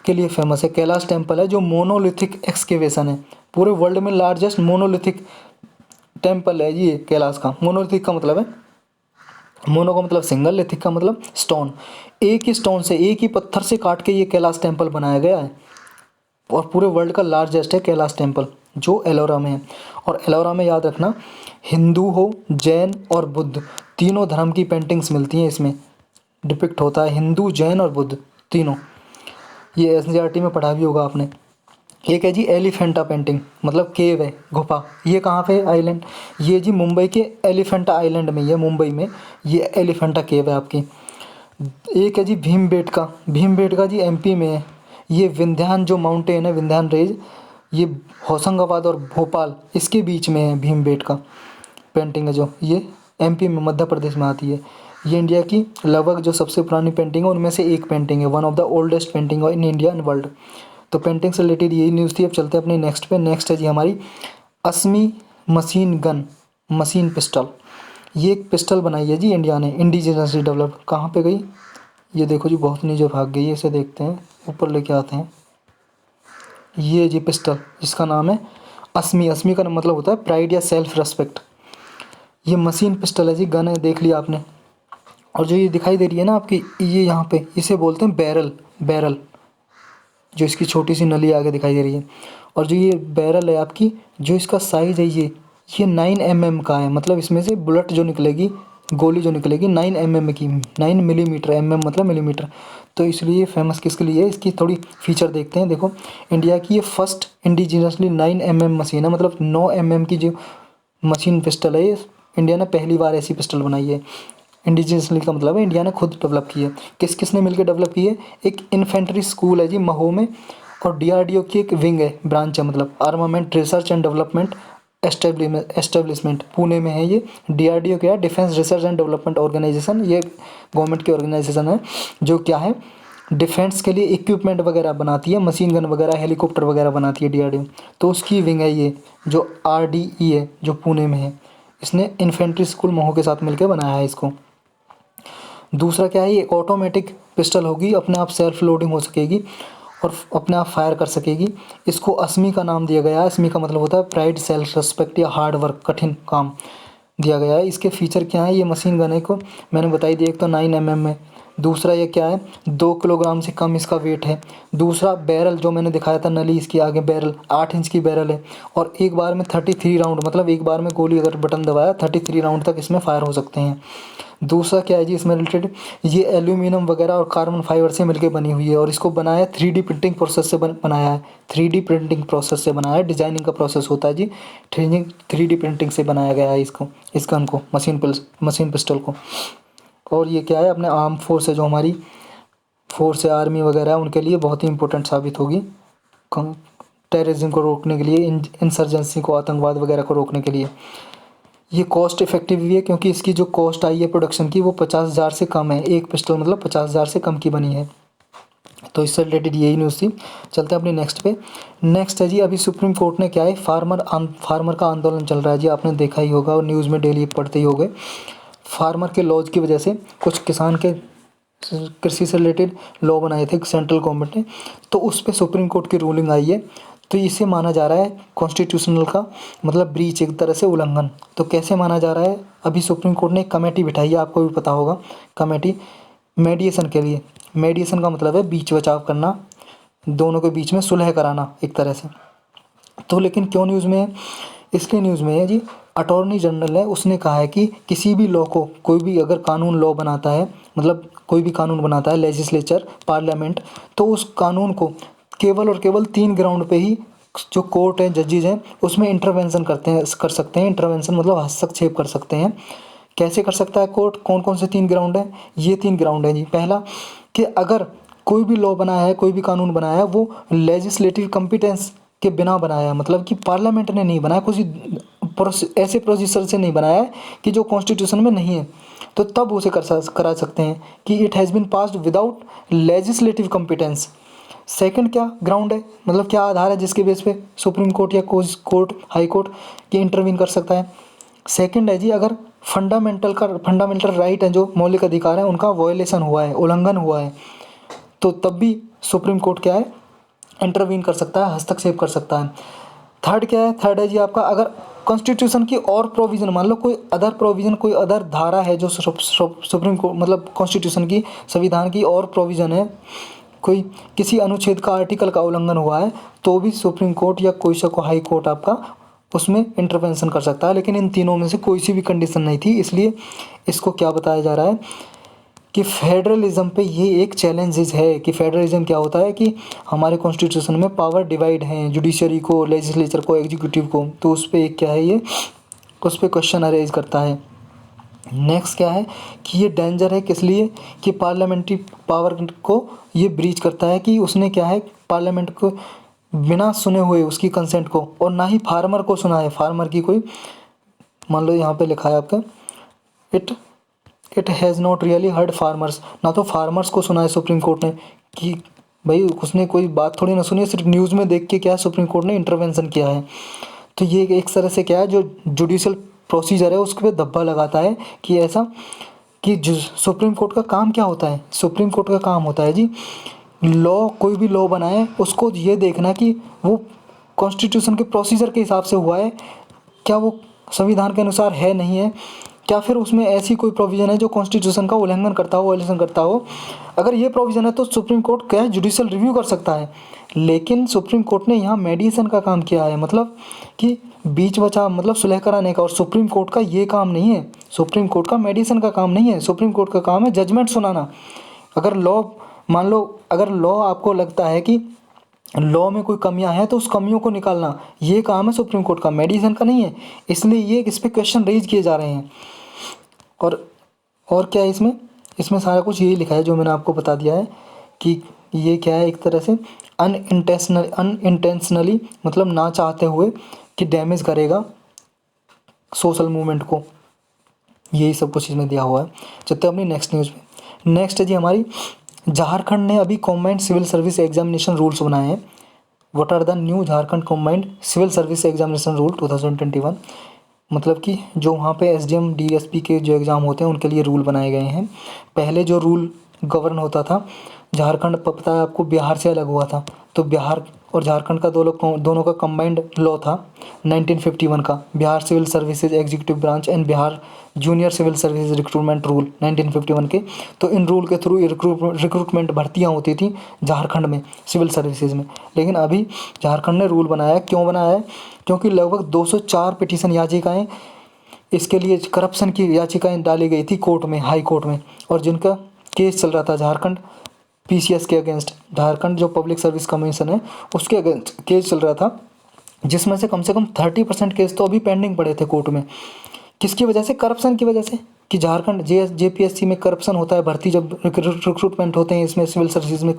के लिए फेमस है। कैलाश टेम्पल है जो मोनोलिथिक एक्सकेवेशन है, पूरे वर्ल्ड में लार्जेस्ट मोनोलिथिक टेम्पल है ये कैलाश का। मोनोलिथिक का मतलब है, मोनो का मतलब सिंगल, लिथिक का मतलब स्टोन, एक ही स्टोन से, एक ही पत्थर से काट के ये कैलाश टेम्पल बनाया गया है। और पूरे वर्ल्ड का लार्जेस्ट है कैलाश टेम्पल जो एलोरा में है। और एलोरा में याद रखना हिंदू हो, जैन और बुद्ध तीनों धर्म की पेंटिंग्स मिलती हैं इसमें, डिपिक्ट होता है हिंदू, जैन और बुद्ध तीनों। ये एनसीईआरटी में पढ़ा भी होगा आपने। एक है जी एलिफेंटा पेंटिंग, मतलब केव है, गुफा। ये कहाँ पे आइलैंड, ये जी मुंबई के एलिफेंटा आइलैंड में, ये मुंबई में ये एलिफेंटा केव है आपकी। एक है जी भीमबेटका, भीमबेटका जी एमपी में है। ये विंध्यान जो माउंटेन है, विंध्यान रेंज, ये होशंगाबाद और भोपाल इसके बीच में है भीमबेटका पेंटिंग है जो, ये एमपी में मध्य प्रदेश में आती है। ये इंडिया की लगभग जो सबसे पुरानी पेंटिंग है उनमें से एक पेंटिंग है, one of the oldest painting in India and world. तो पेंटिंग से रिलेटेड यही न्यूज़ थी। अब चलते हैं अपनी नेक्स्ट पे। नेक्स्ट है जी हमारी असमी मशीन गन, मशीन पिस्टल। ये एक पिस्टल बनाई है जी इंडिया ने, इंडिजिनसली डेवलप्ड। कहाँ पे गई, ये देखो जी बहुत नीचे भाग गई है, इसे देखते हैं, ऊपर लेके आते हैं। ये जी पिस्टल जिसका नाम है असमी, असमी का मतलब होता है प्राइड या सेल्फ रेस्पेक्ट। ये मशीन पिस्टल है जी, गन है, देख लिया आपने। और जो ये दिखाई दे रही है ना आपकी, ये यहाँ पे इसे बोलते हैं बैरल, बैरल जो इसकी छोटी सी नली आगे दिखाई दे रही है। और जो ये बैरल है आपकी, जो इसका साइज़ है ये 9 mm का है। मतलब इसमें से बुलेट जो निकलेगी, गोली जो निकलेगी 9 mm की, 9 मिलीमीटर, mm मतलब मिलीमीटर। तो इसलिए फेमस किसके लिए है, इसकी थोड़ी फीचर देखते हैं। देखो इंडिया की ये फर्स्ट इंडिजिनसली 9 mm मशीन है, मतलब 9 mm की जो मशीन पिस्टल है, ये इंडिया ने पहली बार ऐसी पिस्टल बनाई है। इंडिजिनसली का मतलब है इंडिया ने खुद डेवलप की है। किस किस ने मिलकर डेवलप की है, एक इन्फेंट्री स्कूल है जी महू में, और डीआरडीओ की एक विंग है, ब्रांच है, मतलब armament research and development establishment Pune में है। ये डीआरडीओ क्या है, defence research and development organisation. ये गवर्नमेंट की ऑर्गेनाइजेशन है जो क्या है, डिफेंस के लिए इक्विपमेंट वगैरह बनाती है, मशीन गन वगैरह, हेलीकॉप्टर वगैरह बनाती है डीआरडीओ। तो उसकी विंग है ये जो आरडीई है, जो पुणे में है। इसने इन्फेंट्री स्कूल महू के साथ मिलकर बनाया है इसको। दूसरा क्या है, ये ऑटोमेटिक पिस्टल होगी, अपने आप सेल्फ लोडिंग हो सकेगी और अपने आप फायर कर सकेगी। इसको असमी का नाम दिया गया है। असमी का मतलब होता है प्राइड, सेल्फ रेस्पेक्ट या हार्ड वर्क, कठिन काम दिया गया है। इसके फीचर क्या है, ये मशीन गन है को मैंने बताई दी, एक तो 9 mm में। दूसरा ये क्या है, 2 किलोग्राम से कम इसका वेट है। दूसरा बैरल जो मैंने दिखाया था, नली इसकी आगे बैरल 8 इंच की बैरल है। और एक बार में 33 राउंड, मतलब एक बार में गोली अगर बटन दबाया 33 राउंड तक इसमें फायर हो सकते हैं। दूसरा क्या है जी इसमें रिलेटेड, ये एल्यूमिनियम वगैरह और कार्बन फाइबर से मिलकर बनी हुई है। और इसको बनाया 3D प्रिंटिंग प्रोसेस से बनाया है, 3D प्रिंटिंग प्रोसेस से बनाया है। डिजाइनिंग का प्रोसेस होता है जी, 3D प्रिंटिंग से बनाया गया है इसको, इस गन को, मशीन पिस्टल को। और ये क्या है, अपने आर्म फोर्स है, जो हमारी फोर्स है, आर्मी वगैरह है, उनके लिए बहुत ही इंपॉर्टेंट साबित होगी, टेररिज्म को रोकने के लिए, इंसर्जेंसी को, आतंकवाद वगैरह को रोकने के लिए। ये कॉस्ट इफेक्टिव भी है क्योंकि इसकी जो कॉस्ट आई है प्रोडक्शन की वो 50,000 से कम है। एक पिस्टल मतलब 50,000 से कम की बनी है। तो इससे रिलेटेड यही न्यूज़ थी। चलते हैं अपनी नेक्स्ट पे। नेक्स्ट है जी, अभी सुप्रीम कोर्ट ने क्या है, फार्मर का आंदोलन चल रहा है जी, आपने देखा ही होगा और न्यूज़ में डेली पढ़ते ही होंगे। फार्मर के लॉज की वजह से कुछ किसान के कृषि से रिलेटेड लॉ बनाए थे सेंट्रल गवर्नमेंट ने, तो उस पर सुप्रीम कोर्ट की रूलिंग आई है। तो इसे माना जा रहा है कॉन्स्टिट्यूशनल का मतलब ब्रीच, एक तरह से उल्लंघन। तो कैसे माना जा रहा है, अभी सुप्रीम कोर्ट ने एक कमेटी बिठाई है, आपको भी पता होगा कमेटी, मेडिएशन के लिए। मेडिएशन का मतलब है बीच बचाव करना, दोनों के बीच में सुलह कराना एक तरह से। तो लेकिन क्यों न्यूज़ में है, इसलिए न्यूज़ में है जी, अटॉर्नी जनरल है, उसने कहा है कि किसी भी लॉ को, कोई भी अगर कानून लॉ बनाता है, मतलब कोई भी कानून बनाता है लेजिस्लेचर, पार्लियामेंट, तो उस कानून को केवल और केवल 3 ग्राउंड पे ही जो कोर्ट है, जजेज हैं, उसमें इंटरवेंशन कर सकते हैं। इंटरवेंशन मतलब हस्तक्षेप कर सकते हैं। कैसे कर सकता है कोर्ट, कौन कौन से 3 ग्राउंड हैं, ये 3 ग्राउंड हैं जी। पहला कि अगर कोई भी लॉ बनाया है, कोई भी कानून बनाया है, वो लेजिस्लेटिव कॉम्पिटेंस के बिना बनाया है, मतलब कि पार्लियामेंट ने नहीं बनाया, कुछ ऐसे प्रोसीजर से नहीं बनाया है कि जो कॉन्स्टिट्यूशन में नहीं है, तो तब उसे करा सकते हैं कि it has been passed without legislative competence. Second क्या ग्राउंड है, मतलब क्या आधार है जिसके बेस पे सुप्रीम कोर्ट या कोर्ट, हाई कोर्ट की इंटरवीन कर सकता है। सेकंड है जी, अगर फंडामेंटल राइट है, जो मौलिक अधिकार है, उनका वायलेशन हुआ है, उल्लंघन हुआ है, तो तब भी सुप्रीम कोर्ट क्या है, इंटरवीन कर सकता है, हस्तक्षेप कर सकता है। थर्ड क्या है, थर्ड है जी आपका, अगर कॉन्स्टिट्यूशन की और प्रोविज़न, मान लो कोई अदर प्रोविज़न, कोई अदर धारा है जो सुप्रीम कोर्ट मतलब कॉन्स्टिट्यूशन की, संविधान की और प्रोविज़न है, कोई किसी अनुच्छेद का आर्टिकल का उल्लंघन हुआ है तो भी सुप्रीम कोर्ट या कोई सा को हाई कोर्ट आपका उसमें इंटरवेंशन कर सकता है। लेकिन इन तीनों में से कोई सी भी कंडीशन नहीं थी, इसलिए इसको क्या बताया जा रहा है कि फेडरलिज्म पे ये एक चैलेंजेस है कि फेडरलिज्म क्या होता है कि हमारे कॉन्स्टिट्यूशन में पावर डिवाइड हैं, जुडिशरी को, लेजिस्लेचर को, एग्जीक्यूटिव को, तो उस पर एक क्या है ये, उस पर क्वेश्चन अरेज करता है। नेक्स्ट क्या है कि ये डेंजर है किस लिए कि पार्लियामेंट्री पावर को ये ब्रीच करता है कि उसने क्या है पार्लियामेंट को बिना सुने हुए उसकी कंसेंट को, और ना ही फार्मर को सुना है, फार्मर की कोई, मान लो यहाँ पे लिखा है आपका it has not really heard farmers, ना तो फार्मर्स को सुना है सुप्रीम कोर्ट ने कि भाई उसने कोई बात थोड़ी ना सुनी, सिर्फ न्यूज़ में देख के क्या है सुप्रीम कोर्ट ने इंटरवेंशन किया है। तो ये एक तरह से क्या है जो जुडिशल प्रोसीजर है उसके पे धब्बा लगाता है कि ऐसा कि सुप्रीम कोर्ट का काम क्या होता है, सुप्रीम कोर्ट का काम होता है जी लॉ, कोई भी लॉ बनाए उसको ये देखना कि वो कॉन्स्टिट्यूशन के प्रोसीजर के हिसाब से हुआ है, क्या वो संविधान के अनुसार है नहीं है, क्या फिर उसमें ऐसी कोई प्रोविज़न है जो कॉन्स्टिट्यूशन का उल्लंघन करता हो, वायलेशन करता हो। अगर ये प्रोविज़न है तो सुप्रीम कोर्ट क्या है जुडिशल रिव्यू कर सकता है। लेकिन सुप्रीम कोर्ट ने यहाँ मेडिएशन का काम किया है, मतलब कि बीच बचा मतलब सुलह कराने का, और सुप्रीम कोर्ट का ये काम नहीं है, सुप्रीम कोर्ट का मेडिएशन का काम नहीं है, सुप्रीम कोर्ट का काम है जजमेंट सुनाना। अगर लॉ मान लो, अगर लॉ आपको लगता है कि लॉ में कोई कमियां हैं तो उस कमियों को निकालना ये काम है सुप्रीम कोर्ट का, मेडिएशन का नहीं है। इसलिए ये इस पर क्वेश्चन रेज किए जा रहे हैं। और क्या है इसमें, इसमें सारा कुछ यही लिखा है जो मैंने आपको बता दिया है कि ये क्या है एक तरह से अनइंटेंशनली मतलब ना चाहते हुए कि डैमेज करेगा सोशल मूवमेंट को, यही सब कुछ इसमें दिया हुआ है। चलते अपनी नेक्स्ट न्यूज़ पे। नेक्स्ट है जी हमारी, झारखंड ने अभी combined civil service examination rules बनाए हैं। What are the new Jharkhand combined civil service examination rule 2021, मतलब कि जो वहाँ पे एसडीएम डीएसपी के जो एग्ज़ाम होते हैं उनके लिए रूल बनाए गए हैं। पहले जो रूल गवर्न होता था झारखंड, पता है आपको, बिहार से अलग हुआ था, तो बिहार और झारखंड का दोनों का कंबाइंड लॉ था 1951 का, Bihar civil services executive branch and Bihar junior civil services recruitment rule 1951 के। तो इन रूल के थ्रू रिक्रूटमेंट भर्तियाँ होती थी झारखंड में सिविल सर्विसेज में। लेकिन अभी झारखंड ने रूल बनाया है, क्यों बनाया है, क्योंकि लगभग 204 पिटीशन याचिकाएँ इसके लिए करप्शन की याचिकाएँ डाली गई थी कोर्ट में, हाई कोर्ट में, और जिनका केस चल रहा था झारखंड पीसीएस के अगेंस्ट, झारखंड जो पब्लिक सर्विस कमीशन है उसके अगेंस्ट केस चल रहा था, जिसमें से कम 30% केस तो अभी पेंडिंग पड़े थे कोर्ट में। किसकी वजह से, करप्शन की वजह से, कि झारखंड जेपीएससी में करप्शन होता है, भर्ती जब रिक्रूटमेंट होते हैं इसमें सिविल सर्विसेज में,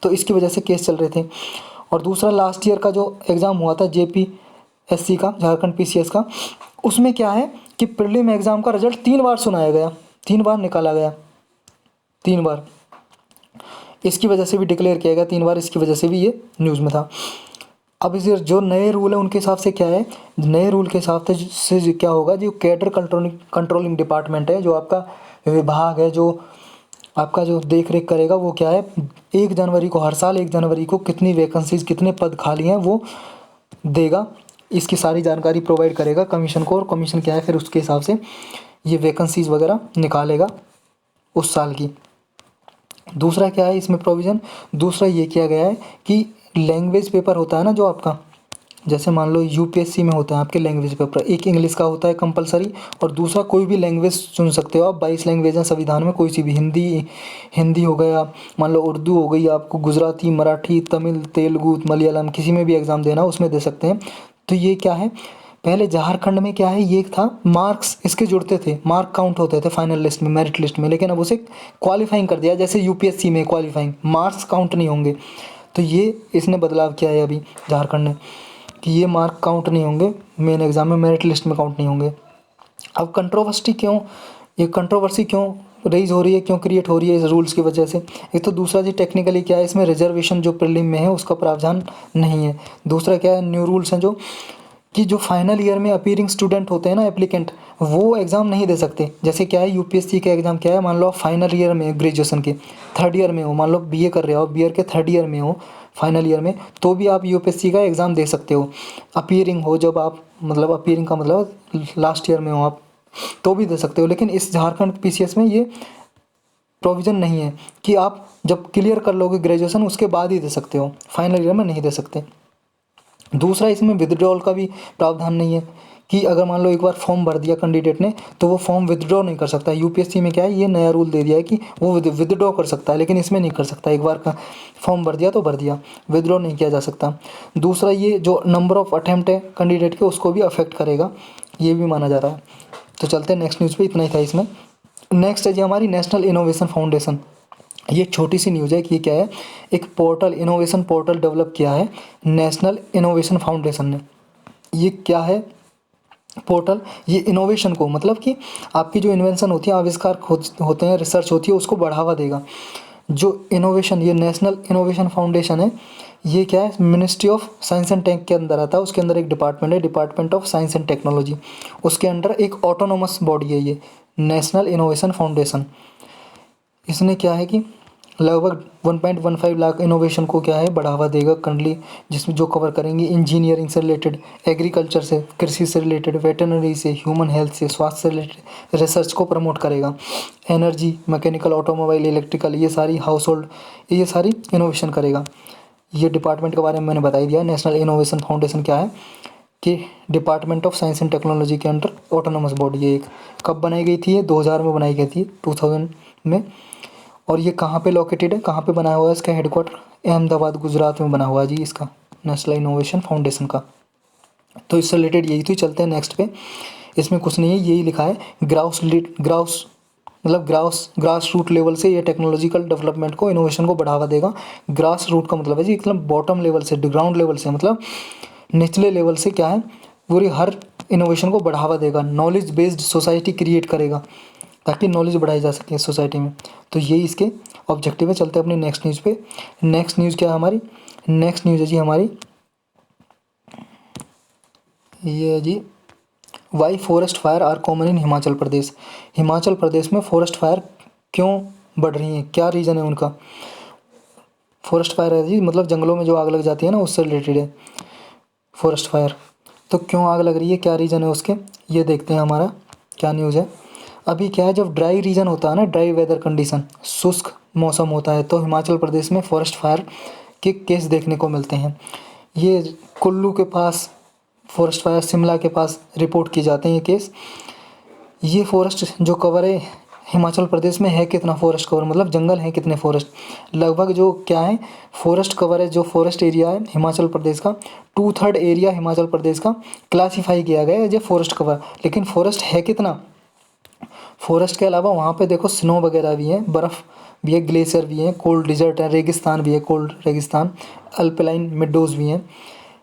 तो इसकी वजह से केस चल रहे थे। और दूसरा लास्ट ईयर का जो एग्ज़ाम हुआ था जेपीएससी का, झारखंड पीसीएस का, उसमें क्या है कि प्रीलिम एग्ज़ाम का रिजल्ट 3 बार सुनाया गया, 3 बार निकाला गया, 3 बार, इसकी वजह से भी डिक्लेयर किया गया 3 बार, इसकी वजह से भी ये न्यूज़ में था। अब इस जो नए रूल है उनके हिसाब से क्या है, नए रूल के हिसाब से क्या होगा, जो कैडर कंट्रोलिंग डिपार्टमेंट है, जो आपका विभाग है जो आपका जो देख रेख करेगा, वो क्या है 1 जनवरी को, हर साल 1 जनवरी को कितनी वैकेंसीज, कितने पद खाली हैं वो देगा, इसकी सारी जानकारी प्रोवाइड करेगा कमीशन को, और कमीशन क्या है फिर उसके हिसाब से ये वैकेंसीज वगैरह निकालेगा उस साल की। दूसरा क्या है इसमें प्रोविज़न, दूसरा ये किया गया है कि लैंग्वेज पेपर होता है ना जो आपका, जैसे मान लो यूपीएससी में होता है आपके लैंग्वेज पेपर, एक इंग्लिश का होता है कंपलसरी, और दूसरा कोई भी लैंग्वेज चुन सकते हो आप, 22 लैंग्वेज हैं संविधान में, कोई सी भी, हिंदी हो गया, मान लो उर्दू हो गई, आपको गुजराती, मराठी, तमिल, तेलुगु, मलयालम, किसी में भी एग्ज़ाम देना उसमें दे सकते हैं। तो ये क्या है, पहले झारखंड में क्या है ये था, मार्क्स इसके जुड़ते थे, मार्क काउंट होते थे फाइनल लिस्ट में, मेरिट लिस्ट में, लेकिन अब उसे क्वालिफाइंग कर दिया, जैसे यूपीएससी में क्वालिफाइंग, मार्क्स काउंट नहीं होंगे। तो ये इसने बदलाव किया है अभी झारखंड ने कि ये मार्क काउंट नहीं होंगे मेन एग्ज़ाम में, मेरिट लिस्ट में काउंट नहीं होंगे। अब कंट्रोवर्सी क्यों रेज हो रही है, क्यों क्रिएट हो रही है इस रूल्स की वजह से। एक तो दूसरा जी टेक्निकली क्या है, इसमें रिजर्वेशन जो प्रीलिम में है उसका प्रावधान नहीं है। दूसरा क्या है, न्यू रूल्स हैं जो कि जो फाइनल ईयर में अपीयरिंग स्टूडेंट होते हैं ना, एप्लीकेंट, वो एग्ज़ाम नहीं दे सकते। जैसे क्या है यूपीएससी का एग्ज़ाम क्या है, मान लो आप फाइनल ईयर में ग्रेजुएशन के 3rd ईयर में हो, मान लो बीए कर रहे हो, बीए के 3rd ईयर में हो, फाइनल ईयर में, तो भी आप यूपीएससी का एग्ज़ाम दे सकते हो, अपीयरिंग हो जब आप, मतलब अपीयरिंग का मतलब लास्ट ईयर में हो आप, तो भी दे सकते हो। लेकिन इस झारखंड पीसीएस में ये प्रोविज़न नहीं है कि आप जब क्लियर कर लोगे ग्रेजुएशन उसके बाद ही दे सकते हो, फाइनल ईयर में नहीं दे सकते। दूसरा, इसमें विथड्रॉल का भी प्रावधान नहीं है कि अगर मान लो एक बार फॉर्म भर दिया कैंडिडेट ने तो वो फॉर्म विथड्रॉ नहीं कर सकता। यूपीएससी में क्या है, ये नया रूल दे दिया है कि वो विथड्रॉ कर सकता है, लेकिन इसमें नहीं कर सकता। एक बार का फॉर्म भर दिया तो भर दिया, विथड्रॉ नहीं किया जा सकता। दूसरा, ये जो नंबर ऑफ अटैम्प्ट है कैंडिडेट के उसको भी अफेक्ट करेगा, ये भी माना जा रहा है। तो चलते हैं नेक्स्ट न्यूज़ पे, इतना ही था इसमें। नेक्स्ट है जी हमारी नेशनल इनोवेशन फाउंडेशन। ये छोटी सी न्यूज़ है कि ये क्या है, एक पोर्टल, इनोवेशन पोर्टल डेवलप किया है नेशनल इनोवेशन फाउंडेशन ने। ये क्या है पोर्टल, ये इनोवेशन को, मतलब कि आपकी जो इन्वेंशन होती है, आविष्कार होते हैं, रिसर्च होती है, उसको बढ़ावा देगा। जो इनोवेशन, ये नेशनल इनोवेशन फाउंडेशन है, ये क्या है, ministry of science and tech के अंदर आता है। उसके अंदर एक डिपार्टमेंट है, department of science and technology. उसके अंडर एक ऑटोनोमस बॉडी है ये नेशनल इनोवेशन फाउंडेशन। इसने क्या है कि लगभग 1.15 लाख इनोवेशन को क्या है बढ़ावा देगा करंटली, जिसमें जो कवर करेंगे इंजीनियरिंग से रिलेटेड, एग्रीकल्चर से, कृषि से रिलेटेड, वेटरनरी से, ह्यूमन हेल्थ से, स्वास्थ्य से रिलेटेड रिसर्च को प्रमोट करेगा। एनर्जी, मैकेनिकल, ऑटोमोबाइल, इलेक्ट्रिकल, ये सारी हाउस होल्ड, ये सारी इनोवेशन करेगा। ये डिपार्टमेंट के बारे में मैंने बता ही दिया। नेशनल इनोवेशन फाउंडेशन क्या है कि department of science and technology के अंडर ऑटोनोमस बॉडी है एक। कब बनाई गई थी ये, 2000 में बनाई गई थी, 2000 में। और ये कहाँ पे लोकेटेड है, कहाँ पे बना हुआ है इसका हेडक्वार्टर, अहमदाबाद गुजरात में बना हुआ है जी इसका, नेशनल इनोवेशन फाउंडेशन का। तो इससे रिलेटेड यही थी। चलते हैं नेक्स्ट पे, इसमें कुछ नहीं है, यही लिखा है ग्रास रूट लेवल से ये टेक्नोलॉजिकल डेवलपमेंट को, इनोवेशन को बढ़ावा देगा। ग्रास रूट का मतलब है जी, मतलब बॉटम लेवल से, ग्राउंड लेवल से, मतलब निचले लेवल से क्या है, पूरी हर इनोवेशन को बढ़ावा देगा। नॉलेज बेस्ड सोसाइटी क्रिएट करेगा ताकि नॉलेज बढ़ाई जा सके सोसाइटी में। तो यही इसके ऑब्जेक्टिव है। चलते हैं अपनी नेक्स्ट न्यूज़ पे। नेक्स्ट न्यूज़ क्या है हमारी, नेक्स्ट न्यूज़ है जी हमारी, ये है जी, why forest fire are common in Himachal Pradesh. Himachal Pradesh में फॉरेस्ट फायर क्यों बढ़ रही हैं, क्या रीज़न है उनका। फॉरेस्ट फायर है जी, मतलब जंगलों में जो आग लग जाती है ना, उससे रिलेटेड है फॉरेस्ट फायर। तो क्यों आग लग रही है, क्या रीज़न है उसके, ये देखते हैं हमारा क्या न्यूज़ है। अभी क्या है, जब ड्राई रीजन होता है ना, ड्राई वेदर कंडीशन, शुष्क मौसम होता है, तो हिमाचल प्रदेश में फॉरेस्ट फायर के केस देखने को मिलते हैं। ये कुल्लू के पास फॉरेस्ट फायर, शिमला के पास रिपोर्ट किए जाते हैं ये केस। ये फॉरेस्ट जो कवर है हिमाचल प्रदेश में है कितना, फॉरेस्ट कवर मतलब जंगल है कितने फॉरेस्ट, लगभग जो क्या है फॉरेस्ट कवर है, जो फॉरेस्ट एरिया है हिमाचल प्रदेश का, 2/3 एरिया हिमाचल प्रदेश का क्लासीफाई किया गया है जो फॉरेस्ट कवर। लेकिन फॉरेस्ट है कितना, फॉरेस्ट के अलावा वहाँ पे देखो स्नो वगैरह भी है, बर्फ़ भी है, ग्लेशियर भी है, कोल्ड डिजर्ट है, रेगिस्तान भी है, कोल्ड रेगिस्तान, अल्पलाइन मिडोज़ भी हैं।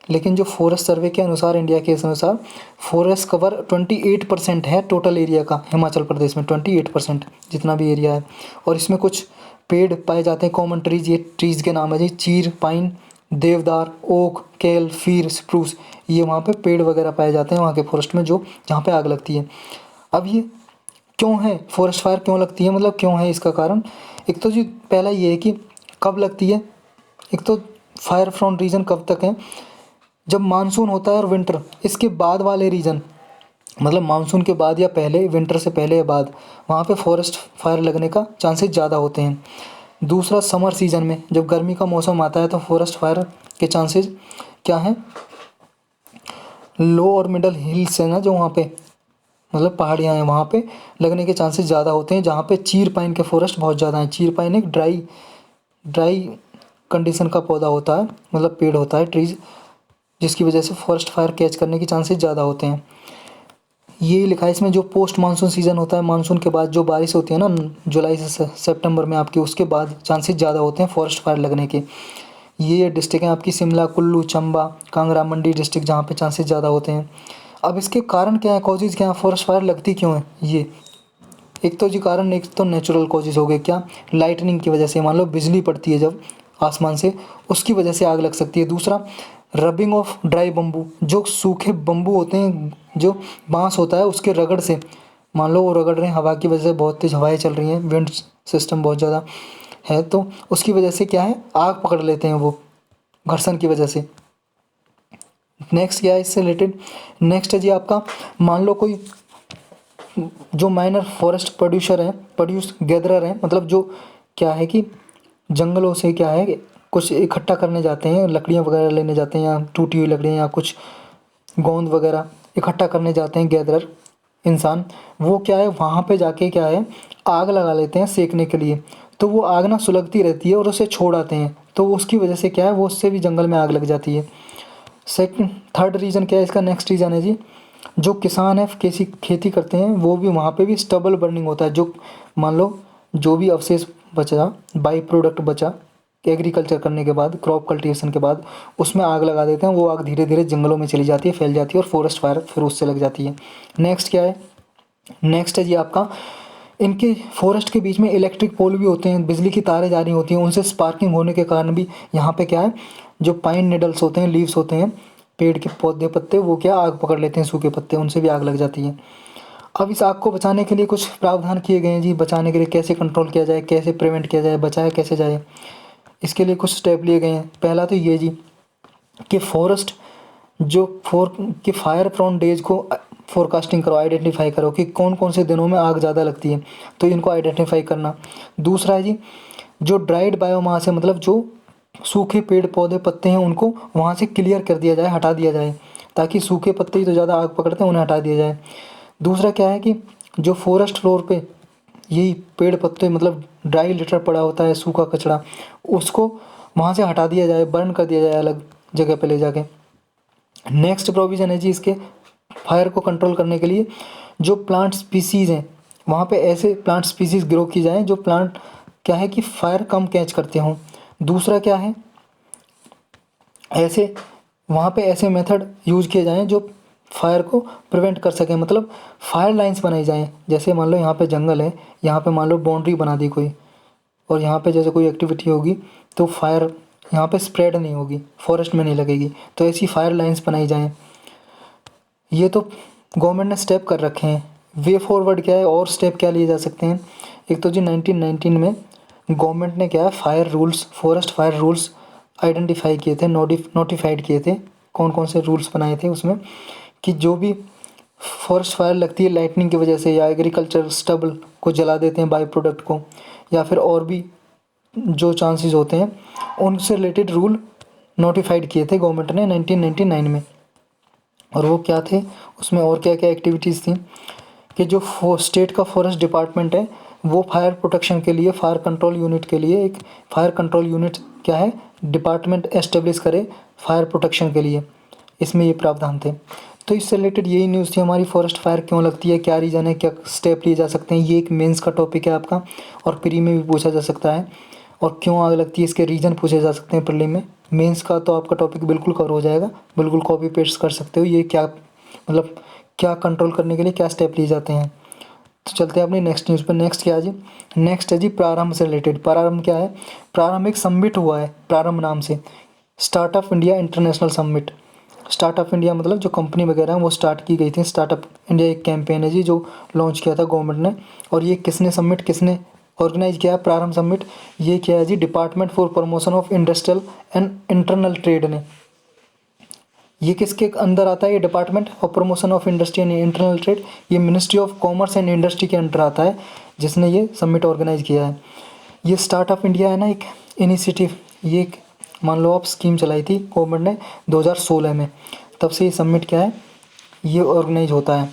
लेकिन जो फॉरेस्ट सर्वे के अनुसार, इंडिया के अनुसार, फॉरेस्ट कवर 28% है टोटल एरिया का हिमाचल प्रदेश में, 28% जितना भी एरिया है। और इसमें कुछ पेड़ पाए जाते हैं कॉमन ट्रीज़, ये ट्रीज़ के नाम है जी, चीर, पाइन, देवदार, ओक, केल, फीर, स्प्रूस, ये वहाँ पे पेड़ वगैरह पाए जाते हैं वहाँ के फॉरेस्ट में, जो जहाँ पे आग लगती है। अब ये क्यों है, फॉरेस्ट फायर क्यों लगती है, मतलब क्यों है इसका कारण। एक तो जी पहला ये है कि कब लगती है, एक तो फायर फ्रॉन रीजन कब तक है, जब मानसून होता है और विंटर, इसके बाद वाले रीजन, मतलब मानसून के बाद या पहले, विंटर से पहले या बाद, वहाँ पे फॉरेस्ट फायर लगने का चांसेस ज़्यादा होते हैं। दूसरा, समर सीजन में जब गर्मी का मौसम आता है तो फॉरेस्ट फायर के चांसेस क्या हैं, लो और मिडल हिल्स है ना जो वहाँ पे, मतलब पहाड़ियाँ हैं, वहाँ पे लगने के चांसेस ज़्यादा होते हैं, जहाँ पे चीर पाइन के फॉरेस्ट बहुत ज़्यादा हैं। चीर पाइन एक ड्राई कंडीशन का पौधा होता है, मतलब पेड़ होता है, ट्रीज, जिसकी वजह से फॉरेस्ट फायर कैच करने के चांसेस ज़्यादा होते हैं। ये लिखा है इसमें, जो पोस्ट मानसून सीज़न होता है, मानसून के बाद जो बारिश होती है ना, जुलाई से सितंबर में आपकी, उसके बाद चांसेस ज़्यादा होते हैं फॉरेस्ट फायर लगने के। ये डिस्ट्रिक्ट हैं आपकी शिमला, कुल्लू, चंबा, कांगड़ा, मंडी डिस्ट्रिक्ट, जहाँ पे चांसेस ज़्यादा होते हैं। अब इसके कारण क्या है, कॉजेज़ क्या है, फॉरेस्ट फायर लगती क्यों है ये। एक तो जी कारण, एक तो नेचुरल कॉजेज़ हो गए, क्या, लाइटनिंग की वजह से, मान लो बिजली पड़ती है जब आसमान से, उसकी वजह से आग लग सकती है। दूसरा, रबिंग ऑफ ड्राई बम्बू, जो सूखे बम्बू होते हैं, जो बांस होता है, उसके रगड़ से, मान लो वो रगड़ रहे हैं, हवा की वजह से, बहुत तेज़ हवाएं चल रही हैं, विंड सिस्टम बहुत ज़्यादा है, तो उसकी वजह से क्या है, आग पकड़ लेते हैं वो, घर्षण की वजह से। नेक्स्ट क्या है इससे रिलेटेड, नेक्स्ट है जी आपका, मान लो कोई जो माइनर फॉरेस्ट प्रोड्यूस गैदरर हैं, मतलब जो क्या है कि जंगलों से क्या है कुछ इकट्ठा करने जाते हैं, लकड़ियाँ वगैरह लेने जाते हैं, या टूटी हुई लकड़ियाँ या कुछ गोंद वगैरह इकट्ठा करने जाते हैं गैदरर इंसान। वो क्या है वहाँ पे जाके क्या है आग लगा लेते हैं सेकने के लिए, तो वो आग ना सुलगती रहती है और उसे छोड़ आते हैं, तो उसकी वजह से क्या है वो उससे भी जंगल में आग लग जाती है। सेकंड थर्ड रीज़न क्या है इसका, नेक्स्ट रीज़न है जी, जो किसान है किसी खेती करते हैं वो भी वहाँ पे भी स्टबल बर्निंग होता है। जो मान लो जो भी अवशेष बचा, बाई प्रोडक्ट बचा एग्रीकल्चर करने के बाद, क्रॉप कल्टीवेशन के बाद, उसमें आग लगा देते हैं। वो आग धीरे धीरे जंगलों में चली जाती है, फैल जाती है और फॉरेस्ट फायर फिर उससे लग जाती है। नेक्स्ट क्या है, नेक्स्ट है जी आपका, इनके फॉरेस्ट के बीच में इलेक्ट्रिक पोल भी होते हैं, बिजली की तारें जा रही होती हैं, उनसे स्पार्किंग होने के कारण भी यहाँ पे क्या है जो पाइन निडल्स होते हैं, लीव्स होते हैं, पेड़ के पौधे पत्ते, वो क्या आग पकड़ लेते हैं, सूखे पत्ते, उनसे भी आग लग जाती है। अब इस आग को बचाने के लिए कुछ प्रावधान किए गए हैं जी, बचाने के लिए कैसे कंट्रोल किया जाए, कैसे प्रिवेंट किया जाए, बचाया कैसे जाए, इसके लिए कुछ स्टेप लिए गए हैं। पहला तो ये जी कि फॉरेस्ट जो कि फायर प्रोन डेज को फोरकास्टिंग करो, आइडेंटिफाई करो कि कौन कौन से दिनों में आग ज़्यादा लगती है, तो इनको आइडेंटिफाई करना। दूसरा है जी जो ड्राइड बायोमास है, मतलब जो सूखे पेड़ पौधे पत्ते हैं उनको वहाँ से क्लियर कर दिया जाए, हटा दिया जाए, ताकि सूखे पत्ते ही तो ज़्यादा आग पकड़ते हैं, उन्हें हटा दिया जाए। दूसरा क्या है कि जो फॉरेस्ट फ्लोर पे यही पेड़ पत्ते मतलब ड्राई लिटर पड़ा होता है, सूखा कचरा, उसको वहाँ से हटा दिया जाए, बर्न कर दिया जाए अलग जगह पे ले जाके। नेक्स्ट प्रोविज़न है जी इसके फायर को कंट्रोल करने के लिए, जो प्लांट स्पीसीज़ हैं वहाँ पे ऐसे प्लांट स्पीसीज़ ग्रो की जाएँ जो प्लांट क्या है कि फायर कम कैच करते हों। दूसरा क्या है, ऐसे वहाँ पे ऐसे मेथड यूज़ किए जाएँ जो फायर को प्रिवेंट कर सकें, मतलब फायर लाइंस बनाई जाएँ। जैसे मान लो यहाँ पे जंगल है, यहाँ पे मान लो बाउंड्री बना दी कोई, और यहाँ पे जैसे कोई एक्टिविटी होगी तो फायर यहाँ पे स्प्रेड नहीं होगी, फॉरेस्ट में नहीं लगेगी, तो ऐसी फायर लाइंस बनाई जाएँ। ये तो गवर्नमेंट ने स्टेप कर रखे हैं। वे फॉरवर्ड क्या है, और स्टेप क्या लिए जा सकते हैं। एक तो जी 1919 में गवर्नमेंट ने क्या है fire rules, forest fire rules identify किए थे, नोटिफाइड किए थे। कौन कौन से रूल्स बनाए थे उसमें कि जो भी फॉरेस्ट फायर लगती है लाइटनिंग की वजह से, या एग्रीकल्चर स्टबल को जला देते हैं बाई प्रोडक्ट को, या फिर और भी जो चांसेस होते हैं, उनसे रिलेटेड रूल नोटिफाइड किए थे गवर्नमेंट ने 1999 में। और वो क्या थे उसमें, और क्या क्या एक्टिविटीज़ थी कि जो स्टेट का फॉरेस्ट डिपार्टमेंट है वो फायर प्रोटेक्शन के लिए, फायर कंट्रोल यूनिट के लिए एक फायर कंट्रोल यूनिट क्या है डिपार्टमेंट एस्टेब्लिश करे फायर प्रोटेक्शन के लिए। इसमें ये प्रावधान थे। तो इससे रिलेटेड यही न्यूज़ थी हमारी, फॉरेस्ट फायर क्यों लगती है, क्या रीज़न है, क्या स्टेप लिए जा सकते हैं। ये एक मेंस का टॉपिक है आपका, और प्री में भी पूछा जा सकता है। और क्यों आग लगती है इसके रीज़न पूछे जा सकते हैं प्रीलिम में। मेंस का तो आपका टॉपिक बिल्कुल कवर हो जाएगा, बिल्कुल कॉपी पेस्ट कर सकते हो। ये क्या मतलब क्या कंट्रोल करने के लिए क्या स्टेप लिए जाते हैं। तो चलते हैं अपनी नेक्स्ट न्यूज़ पर। नेक्स्ट क्या है जी, नेक्स्ट है जी प्रारंभ से रिलेटेड। प्रारंभ क्या है, प्रारंभ एक समिट हुआ है प्रारंभ नाम से, startup India international summit. Startup India मतलब जो कंपनी वगैरह हैं वो स्टार्ट की गई थी। स्टार्टअप इंडिया एक कैंपेन है जी जो लॉन्च किया था गवर्नमेंट ने। और ये किसने समिट किसने ऑर्गेनाइज किया है, प्रारंभ समिट ये किया है जी department for promotion of industrial and internal trade ने। ये किसके अंदर आता है, ये department of promotion of industry and internal trade, ये ministry of commerce and industry के अंडर आता है, जिसने ये समिट ऑर्गेनाइज किया है। ये स्टार्टअप इंडिया है ना एक इनिशिएटिव, ये एक मान लो आप स्कीम चलाई थी गवर्नमेंट ने 2016 में, तब से ये समिट क्या है ये ऑर्गेनाइज होता है।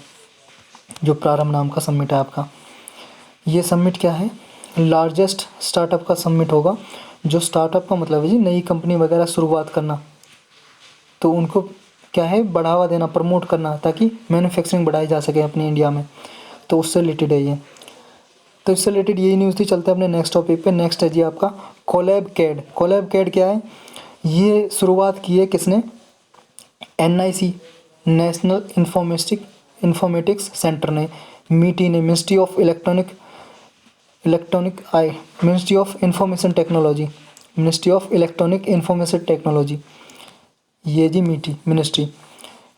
जो प्रारंभ नाम का समिट है आपका, ये समिट क्या है लार्जेस्ट स्टार्टअप का समिट होगा। जो स्टार्टअप का मतलब है जी नई कंपनी वगैरह शुरुआत करना, तो उनको क्या है बढ़ावा देना, प्रमोट करना, ताकि मैन्युफैक्चरिंग बढ़ाई जा सके अपने इंडिया में। तो उससे रिलेटेड है ये। तो इससे रिलेटेड यही न्यूज़ थी। चलते हैं अपने नेक्स्ट टॉपिक पे। नेक्स्ट है जी आपका कोलैब कैड। कोलैब कैड क्या है, ये शुरुआत की है किसने, NIC नेशनल इंफॉर्मेटिक्स सेंटर ने, MITI ने, ministry of information technology, ministry of electronic information technology, ये जी MITI मिनिस्ट्री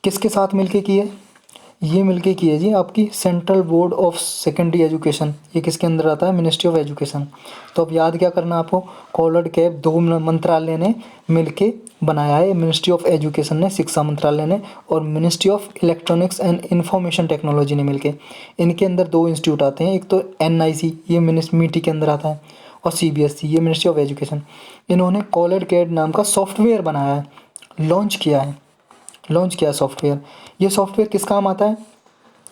किसके साथ मिलके की है, ये मिलके की है जी आपकी central board of secondary education. ये किसके अंदर आता है, मिनिस्ट्री ऑफ एजुकेशन। तो अब याद क्या करना आपको, कोलैब कैड दो मंत्रालय ने मिलके बनाया है मिनिस्ट्री ऑफ एजुकेशन ने, शिक्षा मंत्रालय ने, और ministry of electronics and information technology ने मिलके। इनके अंदर दो इंस्टीट्यूट आते हैं, एक तो NIC, ये मिनिस्ट्री के अंदर आता है, और CBSE, ये मिनिस्ट्री ऑफ एजुकेशन। इन्होंने कॉलेड कैड नाम का सॉफ्टवेयर बनाया है, लॉन्च किया सॉफ्टवेयर। ये सॉफ्टवेयर किस काम आता है?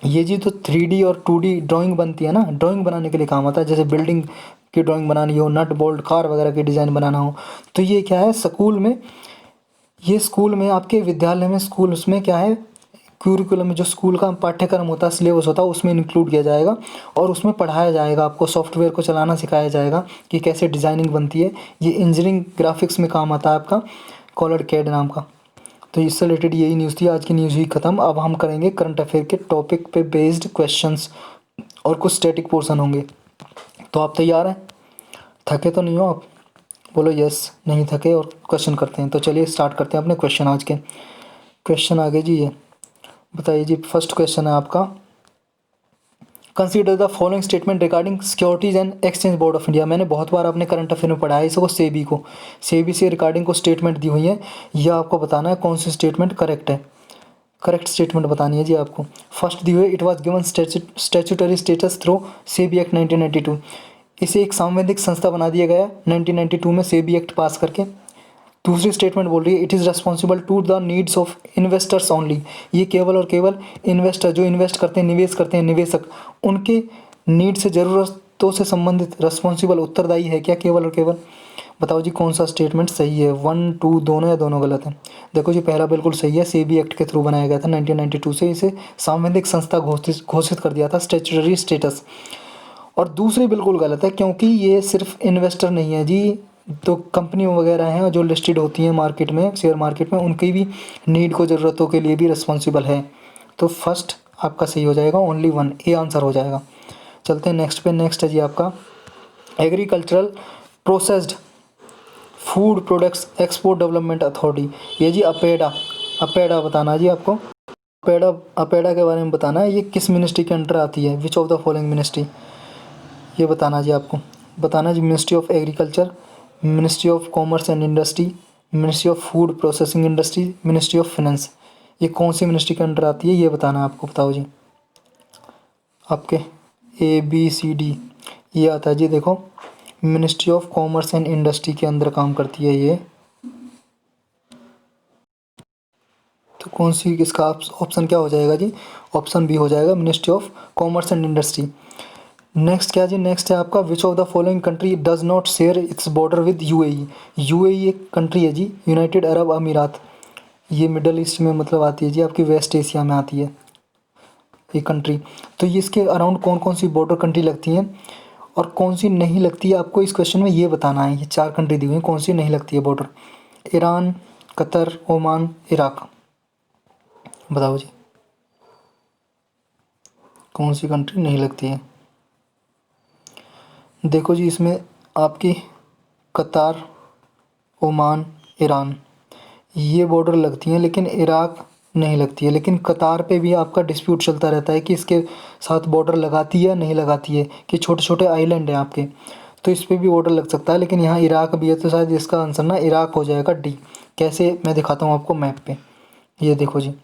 ये जी तो 3D और 2D ड्राइंग बनती है ना, ड्राइंग बनाने के लिए काम आता है। जैसे बिल्डिंग की ड्राइंग बनानी हो, नट बोल्ट कार वगैरह की डिज़ाइन बनाना हो, तो ये क्या है, स्कूल में आपके विद्यालय में, स्कूल उसमें क्या है, क्यूरिकुलम में जो स्कूल का पाठ्यक्रम होता है, सिलेबस होता है, उसमें इंक्लूड किया जाएगा और उसमें पढ़ाया जाएगा, आपको सॉफ्टवेयर को चलाना सिखाया जाएगा कि कैसे डिज़ाइनिंग बनती है। ये इंजीनियरिंग ग्राफिक्स में काम आता है आपका कॉलर कैड नाम का। तो इससे रिलेटेड यही न्यूज़ थी, आज की न्यूज़ हुई ख़त्म। अब हम करेंगे करंट अफेयर के टॉपिक पे बेस्ड क्वेश्चंस और कुछ स्टैटिक पोर्शन होंगे। तो आप तैयार हैं? थके तो नहीं हो आप? बोलो यस, नहीं थके, और क्वेश्चन करते हैं। तो चलिए स्टार्ट करते हैं अपने क्वेश्चन। आज के क्वेश्चन आगे जी, ये बताइए जी, फर्स्ट क्वेश्चन है आपका, consider the following statement regarding securities and exchange board of India. मैंने बहुत बार अपने करंट अफेयर में पढ़ा है इसको, सेबी से रिगार्डिंग को स्टेटमेंट दी हुई है। यह आपको बताना है कौन सी स्टेटमेंट करेक्ट है, करेक्ट स्टेटमेंट बतानी है जी आपको। फर्स्ट दी हुई, it was given statutory status through SEBI act 1992। इसे एक सांवैधिक संस्था बना दिया गया 1992 में सेबी एक्ट पास करके। दूसरी स्टेटमेंट बोल रही है, it is responsible to the needs of investors only. ये केवल और केवल इन्वेस्टर, जो इन्वेस्ट करते हैं, निवेश करते हैं, निवेशक, उनके नीड से, ज़रूरतों से संबंधित रिस्पॉन्सिबल, उत्तरदायी है क्या, केवल और केवल? बताओ जी कौन सा स्टेटमेंट सही है, 1 2 दोनों या दोनों गलत है? देखो जी, पहला बिल्कुल सही है, सेबी एक्ट के थ्रू बनाया गया था 1992 से, इसे सांवैधिक संस्था घोषित कर दिया था, स्टैट्यूटरी स्टेटस। और दूसरी बिल्कुल गलत है, क्योंकि ये सिर्फ इन्वेस्टर नहीं है जी, तो कंपनी वगैरह हैं जो लिस्टेड होती हैं मार्केट में, शेयर मार्केट में, उनकी भी नीड को, ज़रूरतों के लिए भी रिस्पॉन्सिबल है। तो फर्स्ट आपका सही हो जाएगा, ओनली 1, ए आंसर हो जाएगा। चलते हैं नेक्स्ट पे। नेक्स्ट है जी आपका, agricultural processed food products export development authority. ये जी अपेडा बताना जी आपको, अपेडा के बारे में बताना है। ये किस मिनिस्ट्री के अंडर आती है, which of the following ministry, ये बताना जी आपको। बताना जी, ministry of agriculture, ministry of commerce and industry, ministry of food processing industry, ministry of finance. ये कौन सी मिनिस्ट्री के अंडर आती है, ये बताना है आपको। बताओ जी, आपके ABCD ये आता है जी, देखो ministry of commerce and industry के अंदर काम करती है ये। तो कौन सी, इसका ऑप्शन क्या हो जाएगा जी? ऑप्शन बी हो जाएगा, ministry of commerce and industry. Next क्या जी, नेक्स्ट है आपका, विच of the following country does not share its border with UAE। UAE एक कंट्री है जी, यूनाइटेड अरब अमीरात। ये मिडल ईस्ट में मतलब आती है जी, आपकी वेस्ट एशिया में आती है ये कंट्री। तो ये इसके अराउंड कौन कौन सी बॉर्डर कंट्री लगती हैं और कौन सी नहीं लगती है, आपको इस क्वेश्चन में ये बताना है। ये 4 कंट्री दी हुई हैं, कौन सी नहीं लगती है border, Iran, Qatar, Oman, Iraq. बताओ जी कौन सी कंट्री नहीं लगती है? देखो जी, इसमें आपकी कतार, ओमान, ईरान ये बॉर्डर लगती हैं, लेकिन इराक नहीं लगती है। लेकिन कतार पे भी आपका डिस्प्यूट चलता रहता है कि इसके साथ बॉर्डर लगाती है या नहीं लगाती है, कि छोटे छोटे आइलैंड हैं आपके, तो इस पर भी बॉर्डर लग सकता है। लेकिन यहाँ इराक भी है, तो शायद इसका आंसर ना इराक हो जाएगा, डी। कैसे, मैं दिखाता हूँ आपको मैप पे। ये देखो जी,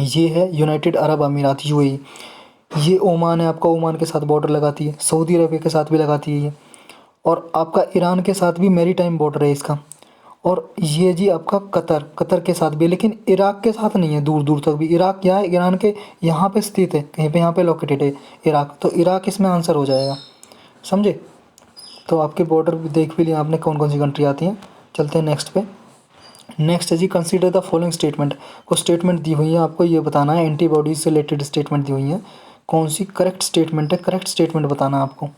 ये है यूनाइटेड अरब अमीरात, UAE। ये ओमान है आपका, ओमान के साथ बॉर्डर लगाती है, सऊदी अरबिया के साथ भी लगाती है ये, और आपका ईरान के साथ भी मैरी टाइम बॉर्डर है इसका। और ये जी आपका कतर के साथ भी, लेकिन इराक के साथ नहीं है दूर दूर तक भी। इराक क्या है, ईरान के यहाँ पे स्थित है, कहीं पे यहाँ पे लोकेटेड है इराक, तो इराक इसमें आंसर हो जाएगा, समझे? तो आपके बॉर्डर भी देख भी लिया आपने कौन कौन सी कंट्री आती हैं। चलते हैं नेक्स्ट पे। नेक्स्ट है जी, कंसीडर द फॉलोइंग स्टेटमेंट। को स्टेटमेंट दी हुई है, आपको ये बताना है, एंटीबॉडीज से रिलेटेड स्टेटमेंट दी हुई है, कौन सी करेक्ट स्टेटमेंट है, करेक्ट स्टेटमेंट बताना है आपको।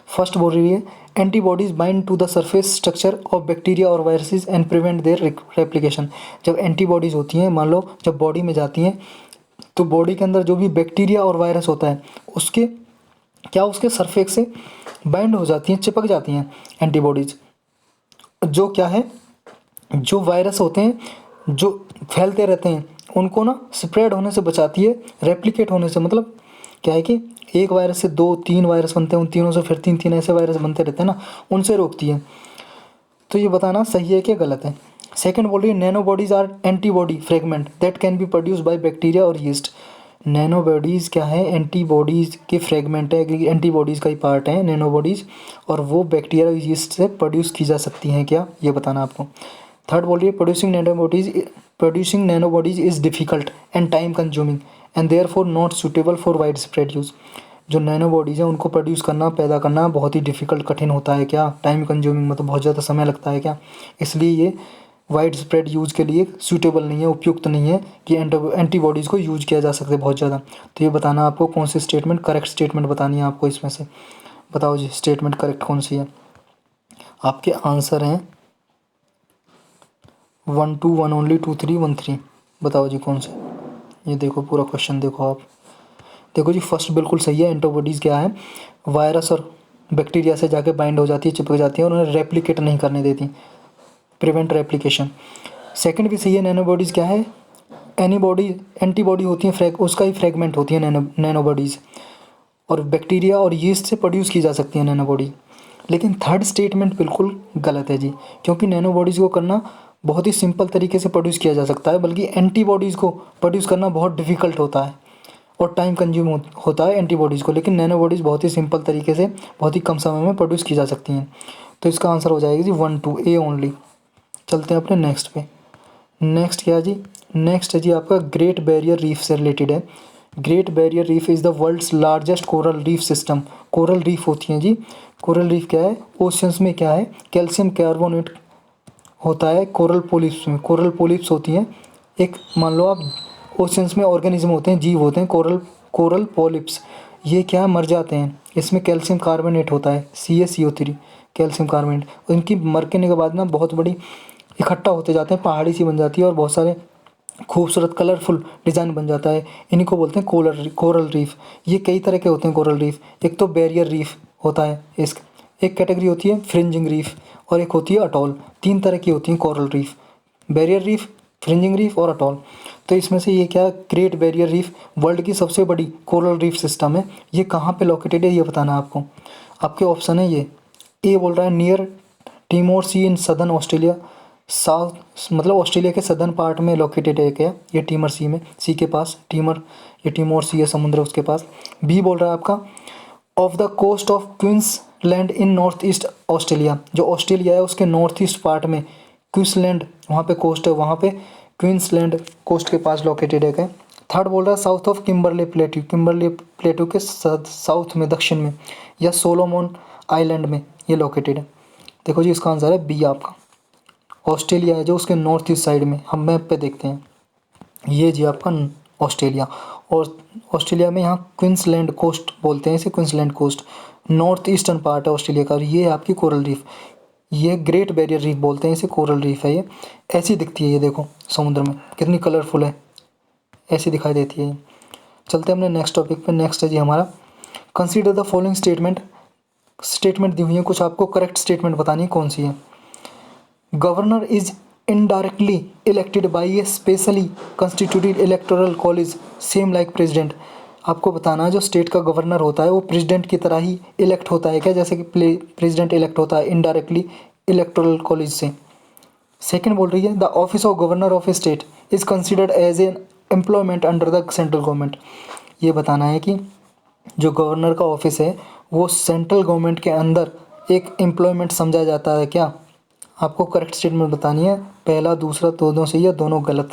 फर्स्ट बोल रही है, antibodies bind to the surface structure of bacteria और viruses and prevent their replication. जब एंटीबॉडीज़ होती हैं, मान लो जब बॉडी में जाती हैं, तो बॉडी के अंदर जो भी बैक्टीरिया और वायरस होता है, उसके क्या, उसके सरफेस से बाइंड हो जाती हैं, चिपक जाती हैं एंटीबॉडीज़। जो क्या है, जो वायरस होते हैं जो फैलते रहते हैं, उनको ना स्प्रेड होने से बचाती है, रेप्लिकेट होने से। मतलब क्या है कि एक वायरस से 2 3 वायरस बनते हैं, उन तीनों से फिर 3 3 ऐसे वायरस बनते रहते हैं ना, उनसे रोकती है। तो ये बताना सही है कि गलत है। सेकंड बोल रही है nanobodies are antibody fragment that can be produce by bacteria और यीस्ट। नैनो बॉडीज़ क्या है, एंटीबॉडीज़ के फ्रेगमेंट है, एंटीबॉडीज़ का ही पार्ट है नैनो बॉडीज़, और वो बैक्टीरिया और यीस्ट से प्रोड्यूस की जा सकती हैं क्या, ये बताना आपको। थर्ड बोल रही है producing nanobodies is difficult and time consuming and therefore not suitable for widespread use. जो नैनो बॉडीज़ हैं उनको प्रोड्यूस करना, पैदा करना बहुत ही डिफ़िकल्ट, कठिन होता है क्या, टाइम कंज्यूमिंग, मतलब बहुत ज़्यादा समय लगता है क्या, इसलिए ये वाइड स्प्रेड यूज़ के लिए सूटेबल नहीं है, उपयुक्त नहीं है कि एंटीबॉडीज़ को यूज किया जा सकता है बहुत ज़्यादा। तो ये बताना आपको कौन सी स्टेटमेंट, करेक्ट स्टेटमेंट बतानी है आपको इसमें से। बताओ जी स्टेटमेंट करेक्ट कौन सी है। आपके आंसर हैं 1 2 1 ओनली 2 3 1 3। बताओ जी कौन से। ये देखो पूरा क्वेश्चन देखो आप। देखो जी फर्स्ट बिल्कुल सही है। एंटीबॉडीज़ क्या है, वायरस और बैक्टीरिया से जाके बाइंड हो जाती है, चिपक जाती है और उन्हें रेप्लिकेट नहीं करने देती, प्रिवेंट रेप्लिकेशन। सेकंड भी सही है। नैनोबॉडीज़ क्या है, एनीबॉडी एंटीबॉडी होती हैं, उसका ही फ्रेगमेंट होती है नैनोबॉडीज़, और बैक्टीरिया और यीस्ट से प्रोड्यूस की जा सकती है नैनोबॉडी। लेकिन थर्ड स्टेटमेंट बिल्कुल गलत है जी, क्योंकि नैनोबॉडीज़ को करना बहुत ही सिंपल तरीके से प्रोड्यूस किया जा सकता है, बल्कि एंटीबॉडीज़ को प्रोड्यूस करना बहुत डिफ़िकल्ट होता है और टाइम कंज्यूम होता है एंटीबॉडीज़ को। लेकिन नैनोबॉडीज़ बहुत ही सिंपल तरीके से बहुत ही कम समय में प्रोड्यूस की जा सकती हैं। तो इसका आंसर हो जाएगा जी 1 2 ए ओनली। चलते हैं अपने नेक्स्ट पे। नेक्स्ट क्या जी, नेक्स्ट है जी आपका ग्रेट बैरियर रीफ से रिलेटेड है। Great barrier reef is the world's largest coral reef system. Coral reef होती हैं जी, कोरल रीफ क्या है, ओशियंस में क्या है, कैल्शियम कार्बोनेट होता है कोरल पोलिप्स में। कोरल पोलिप्स होती हैं, एक मान लो आप ओशियंस में ऑर्गेनिज्म होते हैं, जीव होते हैं, कोरल पोलिप्स। ये क्या मर जाते हैं, इसमें कैल्शियम कार्बोनेट होता है CaCO3 कैल्शियम कार्बोनेट। इनकी मरने के बाद ना बहुत बड़ी इकट्ठा होते जाते हैं, पहाड़ी सी बन जाती है और बहुत सारे खूबसूरत कलरफुल डिज़ाइन बन जाता है। इन्हीं को बोलते हैं कोरल रीफ। ये कई तरह के होते हैं कोरल रीफ। एक तो बैरियर रीफ होता है, इस एक कैटेगरी होती है फ्रिंजिंग रीफ, और एक होती है अटॉल। 3 तरह की होती हैं coral reef, barrier reef, fringing reef और अटॉल। तो इसमें से ये क्या, ग्रेट बैरियर रीफ वर्ल्ड की सबसे बड़ी कोरल रीफ सिस्टम है। ये कहाँ पे लोकेटेड है ये बताना है आपको। आपके ऑप्शन है ये, ए बोल रहा है near Timor sea in southern Australia, south मतलब ऑस्ट्रेलिया के सदर्न पार्ट में लोकेटेड है क्या, ये टीमर सी में, सी के पास टीमर, ये टिमोर सी है समुद्र उसके पास। बी बोल रहा है आपका off the coast of Queensland in north east Australia, जो ऑस्ट्रेलिया है उसके नॉर्थ ईस्ट पार्ट में क्वींसलैंड वहाँ पे कोस्ट है, वहाँ पे क्वींसलैंड कोस्ट के पास लोकेटेड है क्या। थर्ड बोल रहा है south of Kimberley plateau, Kimberley plateau के साउथ में, दक्षिण में, या सोलोमोन आइलैंड में ये लोकेटेड है। देखो जी इसका आंसर है बी आपका, ऑस्ट्रेलिया है जो उसके नॉर्थ ईस्ट साइड में। हम मैप पे देखते हैं, ये जी आपका ऑस्ट्रेलिया, और ऑस्ट्रेलिया में यहाँ क्वींसलैंड कोस्ट बोलते हैं इसे, Queensland coast north eastern part है ऑस्ट्रेलिया का। और ये है आपकी कोरल रीफ, ये ग्रेट बैरियर रीफ बोलते हैं इसे, कोरल रीफ है ये। ऐसी दिखती है ये, देखो समुद्र में कितनी कलरफुल है, ऐसी दिखाई देती है ये। चलते हैं अपने नेक्स्ट टॉपिक पे। नेक्स्ट है जी हमारा consider the following statement. Statement दी हुई है कुछ, आपको करेक्ट स्टेटमेंट बतानी है कौन सी है। Governor is indirectly elected by a specially constituted electoral college same like president। आपको बताना है जो स्टेट का गवर्नर होता है वो प्रेसिडेंट की तरह ही इलेक्ट होता है क्या, जैसे कि प्रेसिडेंट इलेक्ट होता है इनडायरेक्टली इलेक्टोरल कॉलेज से। सेकंड बोल रही है the office of governor of a state is considered as an employment under the central government. ये बताना है कि जो गवर्नर का ऑफिस है वो सेंट्रल गवर्नमेंट के अंदर एक एम्प्लॉयमेंट समझा जाता है क्या। आपको करेक्ट स्टेटमेंट बतानी है, पहला दूसरा दोनों सही या दोनों गलत।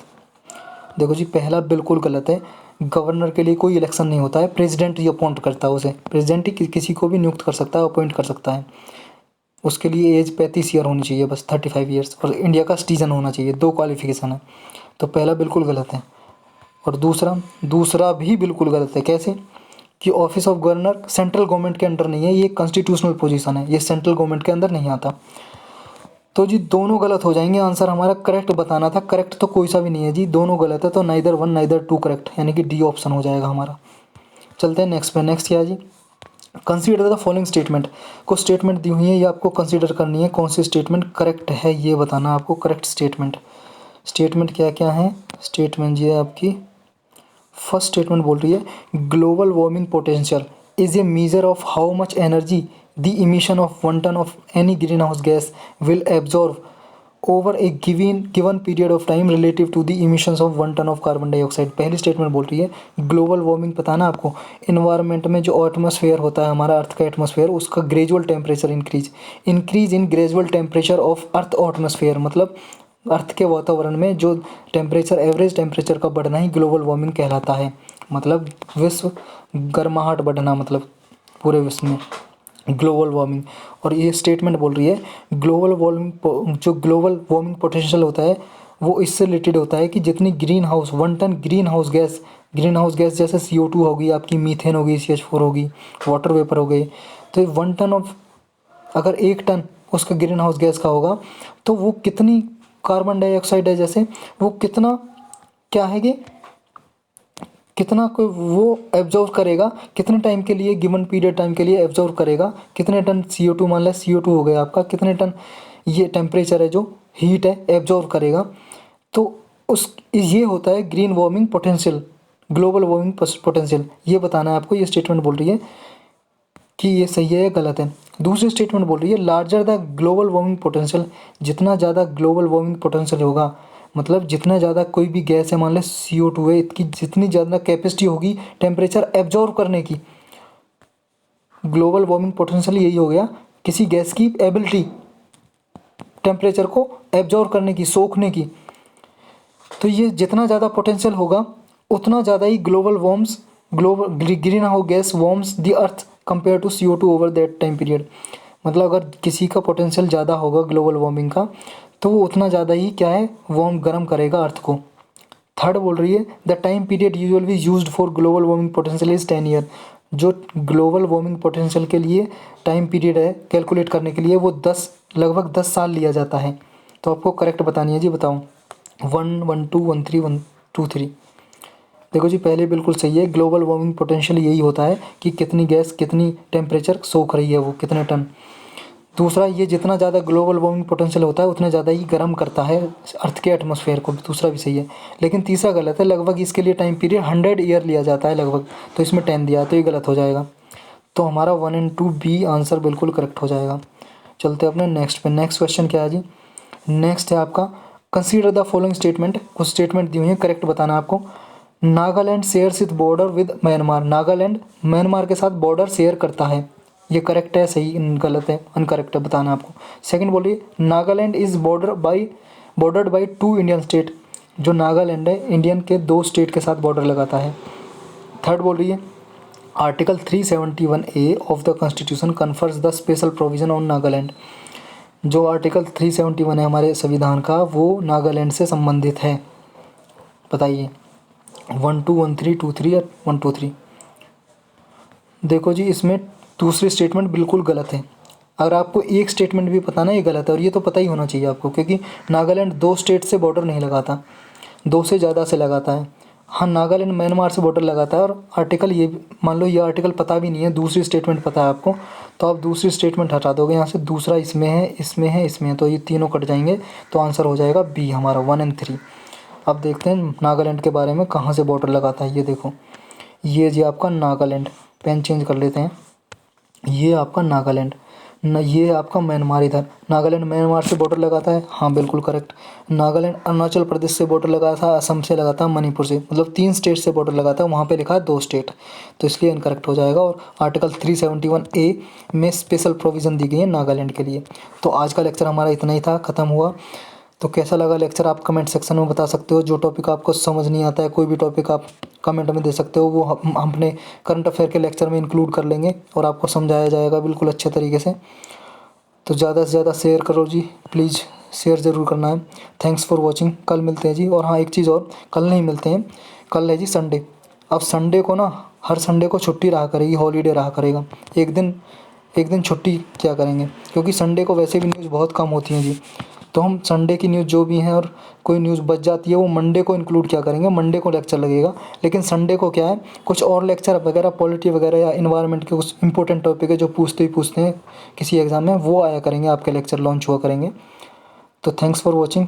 देखो जी पहला बिल्कुल गलत है, गवर्नर के लिए कोई इलेक्शन नहीं होता है, प्रेसिडेंट ही अपॉइंट करता है उसे। प्रेसिडेंट ही किसी को भी नियुक्त कर सकता है, अपॉइंट कर सकता है। उसके लिए एज 35 ईयर होनी चाहिए बस, 35 ईयर्स, और इंडिया का सिटीजन होना चाहिए, 2 क्वालिफिकेशन है। तो पहला बिल्कुल गलत है। और दूसरा भी बिल्कुल गलत है। कैसे कि office of governor central government के अंडर नहीं है, ये कॉन्स्टिट्यूशनल पोजीशन है, ये सेंट्रल गवर्नमेंट के अंदर नहीं आता। तो जी दोनों गलत हो जाएंगे। आंसर हमारा करेक्ट बताना था, करेक्ट तो कोई सा भी नहीं है जी, दोनों गलत है। तो नाइदर 1 नाइदर 2 करेक्ट, यानी कि डी ऑप्शन हो जाएगा हमारा। चलते हैं नेक्स्ट पे। नेक्स्ट क्या है जी, कंसीडर द फॉलोइंग स्टेटमेंट। कुछ स्टेटमेंट दी हुई है, ये आपको कंसीडर करनी है, कौन सी स्टेटमेंट करेक्ट है ये बताना आपको। करेक्ट स्टेटमेंट, स्टेटमेंट क्या क्या है स्टेटमेंट जी है आपकी। फर्स्ट स्टेटमेंट बोल रही है global warming potential is a measure of how much energy the emission of 1 ton of any green house gas will absorb over a given period of time relative to the emissions of 1 ton of carbon dioxide. पहली statement बोल रही है global warming, पता ना आपको, environment में जो atmosphere होता है हमारा अर्थ का एटमॉस्फेयर, उसका gradual temperature increase in gradual temperature of earth atmosphere, मतलब अर्थ के वातावरण में जो टेम्परेचर, एवरेज टेम्परेचर का बढ़ना ही ग्लोबल वार्मिंग कहलाता है। मतलब विश्व गर्माहट बढ़ना, मतलब पूरे विश्व में ग्लोबल वार्मिंग। और ये स्टेटमेंट बोल रही है ग्लोबल वार्मिंग, जो ग्लोबल वार्मिंग पोटेंशियल होता है वो इससे रिलेटेड होता है कि जितनी greenhouse 1 ton green house gas जैसे CO2 होगी, आपकी मीथेन होगी, CH4 होगी, वाटर वेपर हो गए, तो 1 टन ऑफ, अगर 1 टन उसका ग्रीन हाउस गैस का होगा तो वो कितनी कार्बन डाइऑक्साइड है, जैसे वो कितना क्या है कि कितना कोई वो एब्जॉर्व करेगा, कितने टाइम के लिए, गिवन पीरियड टाइम के लिए एब्जॉर्व करेगा, कितने टन CO2, मान लें CO2 हो गया आपका, कितने टन ये टेम्परेचर है जो हीट है एब्जॉर्व करेगा। तो उस ये होता है green warming potential, global warming potential, ये बताना है आपको। ये स्टेटमेंट बोल रही है कि ये सही है या गलत है। दूसरी स्टेटमेंट बोल रही है larger the global warming potential, जितना ज़्यादा ग्लोबल वार्मिंग पोटेंशियल होगा, मतलब जितना ज़्यादा कोई भी गैस है, मान लें CO2 है, इसकी जितनी ज़्यादा कैपेसिटी होगी टेम्परेचर एब्जॉर्व करने की, ग्लोबल वार्मिंग पोटेंशियल यही हो गया किसी गैस की एबिलिटी टेम्परेचर को एब्जॉर्व करने की, सोखने की। तो ये जितना ज़्यादा पोटेंशियल होगा उतना ज़्यादा ही global green house gas warms the earth compare to CO2 over that time period. मतलब अगर किसी का पोटेंशियल ज़्यादा होगा ग्लोबल वार्मिंग का तो वो उतना ज़्यादा ही क्या है, गर्म करेगा अर्थ को। थर्ड बोल रही है the time period usually used for global warming potential is 10 year. जो ग्लोबल वार्मिंग पोटेंशियल के लिए टाइम पीरियड है कैलकुलेट करने के लिए वो लगभग 10 साल लिया जाता है। तो आपको करेक्ट बतानी है जी, बताओ 1, 1, 2, 1, 3, 1, 2, 3। देखो जी पहले बिल्कुल सही है, ग्लोबल वार्मिंग पोटेंशियल यही होता है कि कितनी गैस कितनी टेम्परेचर सोख रही है, वो कितने टन। दूसरा, ये जितना ज़्यादा ग्लोबल वार्मिंग पोटेंशियल होता है उतना ज़्यादा ही गर्म करता है अर्थ के एटमॉस्फेयर को, दूसरा भी सही है। लेकिन तीसरा गलत है, लगभग इसके लिए टाइम पीरियड 100 ईयर लिया जाता है लगभग, तो इसमें 10 दिया तो ये गलत हो जाएगा। तो हमारा 1 एंड 2 बी आंसर बिल्कुल करेक्ट हो जाएगा। चलते अपने नेक्स्ट पे। नेक्स्ट क्वेश्चन क्या है जी, नेक्स्ट है आपका कंसीडर द फॉलोइंग स्टेटमेंट। कुछ स्टेटमेंट दी हुई है, करेक्ट बताना है आपको। Nagaland shares it border with Myanmar, Nagaland Myanmar के साथ बॉर्डर शेयर करता है, ये करेक्ट है, सही गलत है, अनकरेक्ट है, बताना आपको। सेकंड बोलिए Nagaland is bordered by 2 Indian state, जो नागालैंड है इंडियन के 2 स्टेट के साथ बॉर्डर लगाता है। थर्ड बोल रही है article 371A of the constitution confers the special provision on Nagaland, जो आर्टिकल 371 है हमारे संविधान का वो नागालैंड से संबंधित है। बताइए 1, 2, 1, 3, 2, 3 या 1, 2, 3। देखो जी इसमें दूसरी स्टेटमेंट बिल्कुल गलत है। अगर आपको एक स्टेटमेंट भी पता ना ये गलत है, और ये तो पता ही होना चाहिए आपको, क्योंकि नागालैंड 2 स्टेट से बॉर्डर नहीं लगाता, 2 से ज़्यादा से लगाता है। हाँ, नागालैंड म्यांमार से बॉर्डर लगाता है, और आर्टिकल ये मान लो ये आर्टिकल पता भी नहीं है, दूसरी स्टेटमेंट पता है आपको, तो आप दूसरी स्टेटमेंट हटा दोगे यहाँ से, दूसरा इसमें है, इसमें है, इसमें है, तो ये तीनों कट जाएंगे, तो आंसर हो जाएगा बी हमारा 1 एंड 3। अब देखते हैं नागालैंड के बारे में, कहाँ से बॉर्डर लगाता है। ये देखो, ये जी आपका नागालैंड, पेन चेंज कर लेते हैं, ये आपका नागालैंड न, ये आपका म्यांमार, इधर नागालैंड म्यांमार से बॉर्डर लगाता है, हाँ बिल्कुल करेक्ट। नागालैंड अरुणाचल प्रदेश से बॉर्डर लगाता है, असम से लगाता है, मणिपुर से, मतलब 3 स्टेट से बॉर्डर लगाता है, वहाँ पे लिखा है 2 स्टेट, तो इसलिए इनकरेक्ट हो जाएगा। और आर्टिकल 371A में स्पेशल प्रोविज़न दी गई है नागालैंड के लिए। तो आज का लेक्चर हमारा इतना ही था, ख़त्म हुआ। तो कैसा लगा लेक्चर आप कमेंट सेक्शन में बता सकते हो। जो टॉपिक आपको समझ नहीं आता है, कोई भी टॉपिक आप कमेंट में दे सकते हो, वो हम अपने करंट अफेयर के लेक्चर में इंक्लूड कर लेंगे और आपको समझाया जाएगा बिल्कुल अच्छे तरीके से। तो ज़्यादा से ज़्यादा शेयर करो जी, प्लीज़ शेयर ज़रूर करना है। थैंक्स फॉर वॉचिंग, कल मिलते हैं जी। और हाँ एक चीज़ और, कल नहीं मिलते हैं, कल है जी संडे। अब संडे को ना, हर संडे को छुट्टी रहा करेगी, हॉलीडे रहा करेगा, एक दिन छुट्टी क्या करेंगे, क्योंकि संडे को वैसे भी न्यूज़ बहुत कम होती हैं जी। तो हम संडे की न्यूज़ जो भी हैं, और कोई न्यूज़ बच जाती है वो मंडे को इंक्लूड क्या करेंगे, मंडे को लेक्चर लगेगा। लेकिन संडे को क्या है, कुछ और लेक्चर वगैरह, पॉलिटी वगैरह या इन्वायरमेंट के कुछ इंपॉर्टेंट टॉपिक है जो पूछते हैं किसी एग्ज़ाम में, वो आया करेंगे, आपके लेक्चर लॉन्च हुआ करेंगे। तो थैंक्स फॉर वॉचिंग,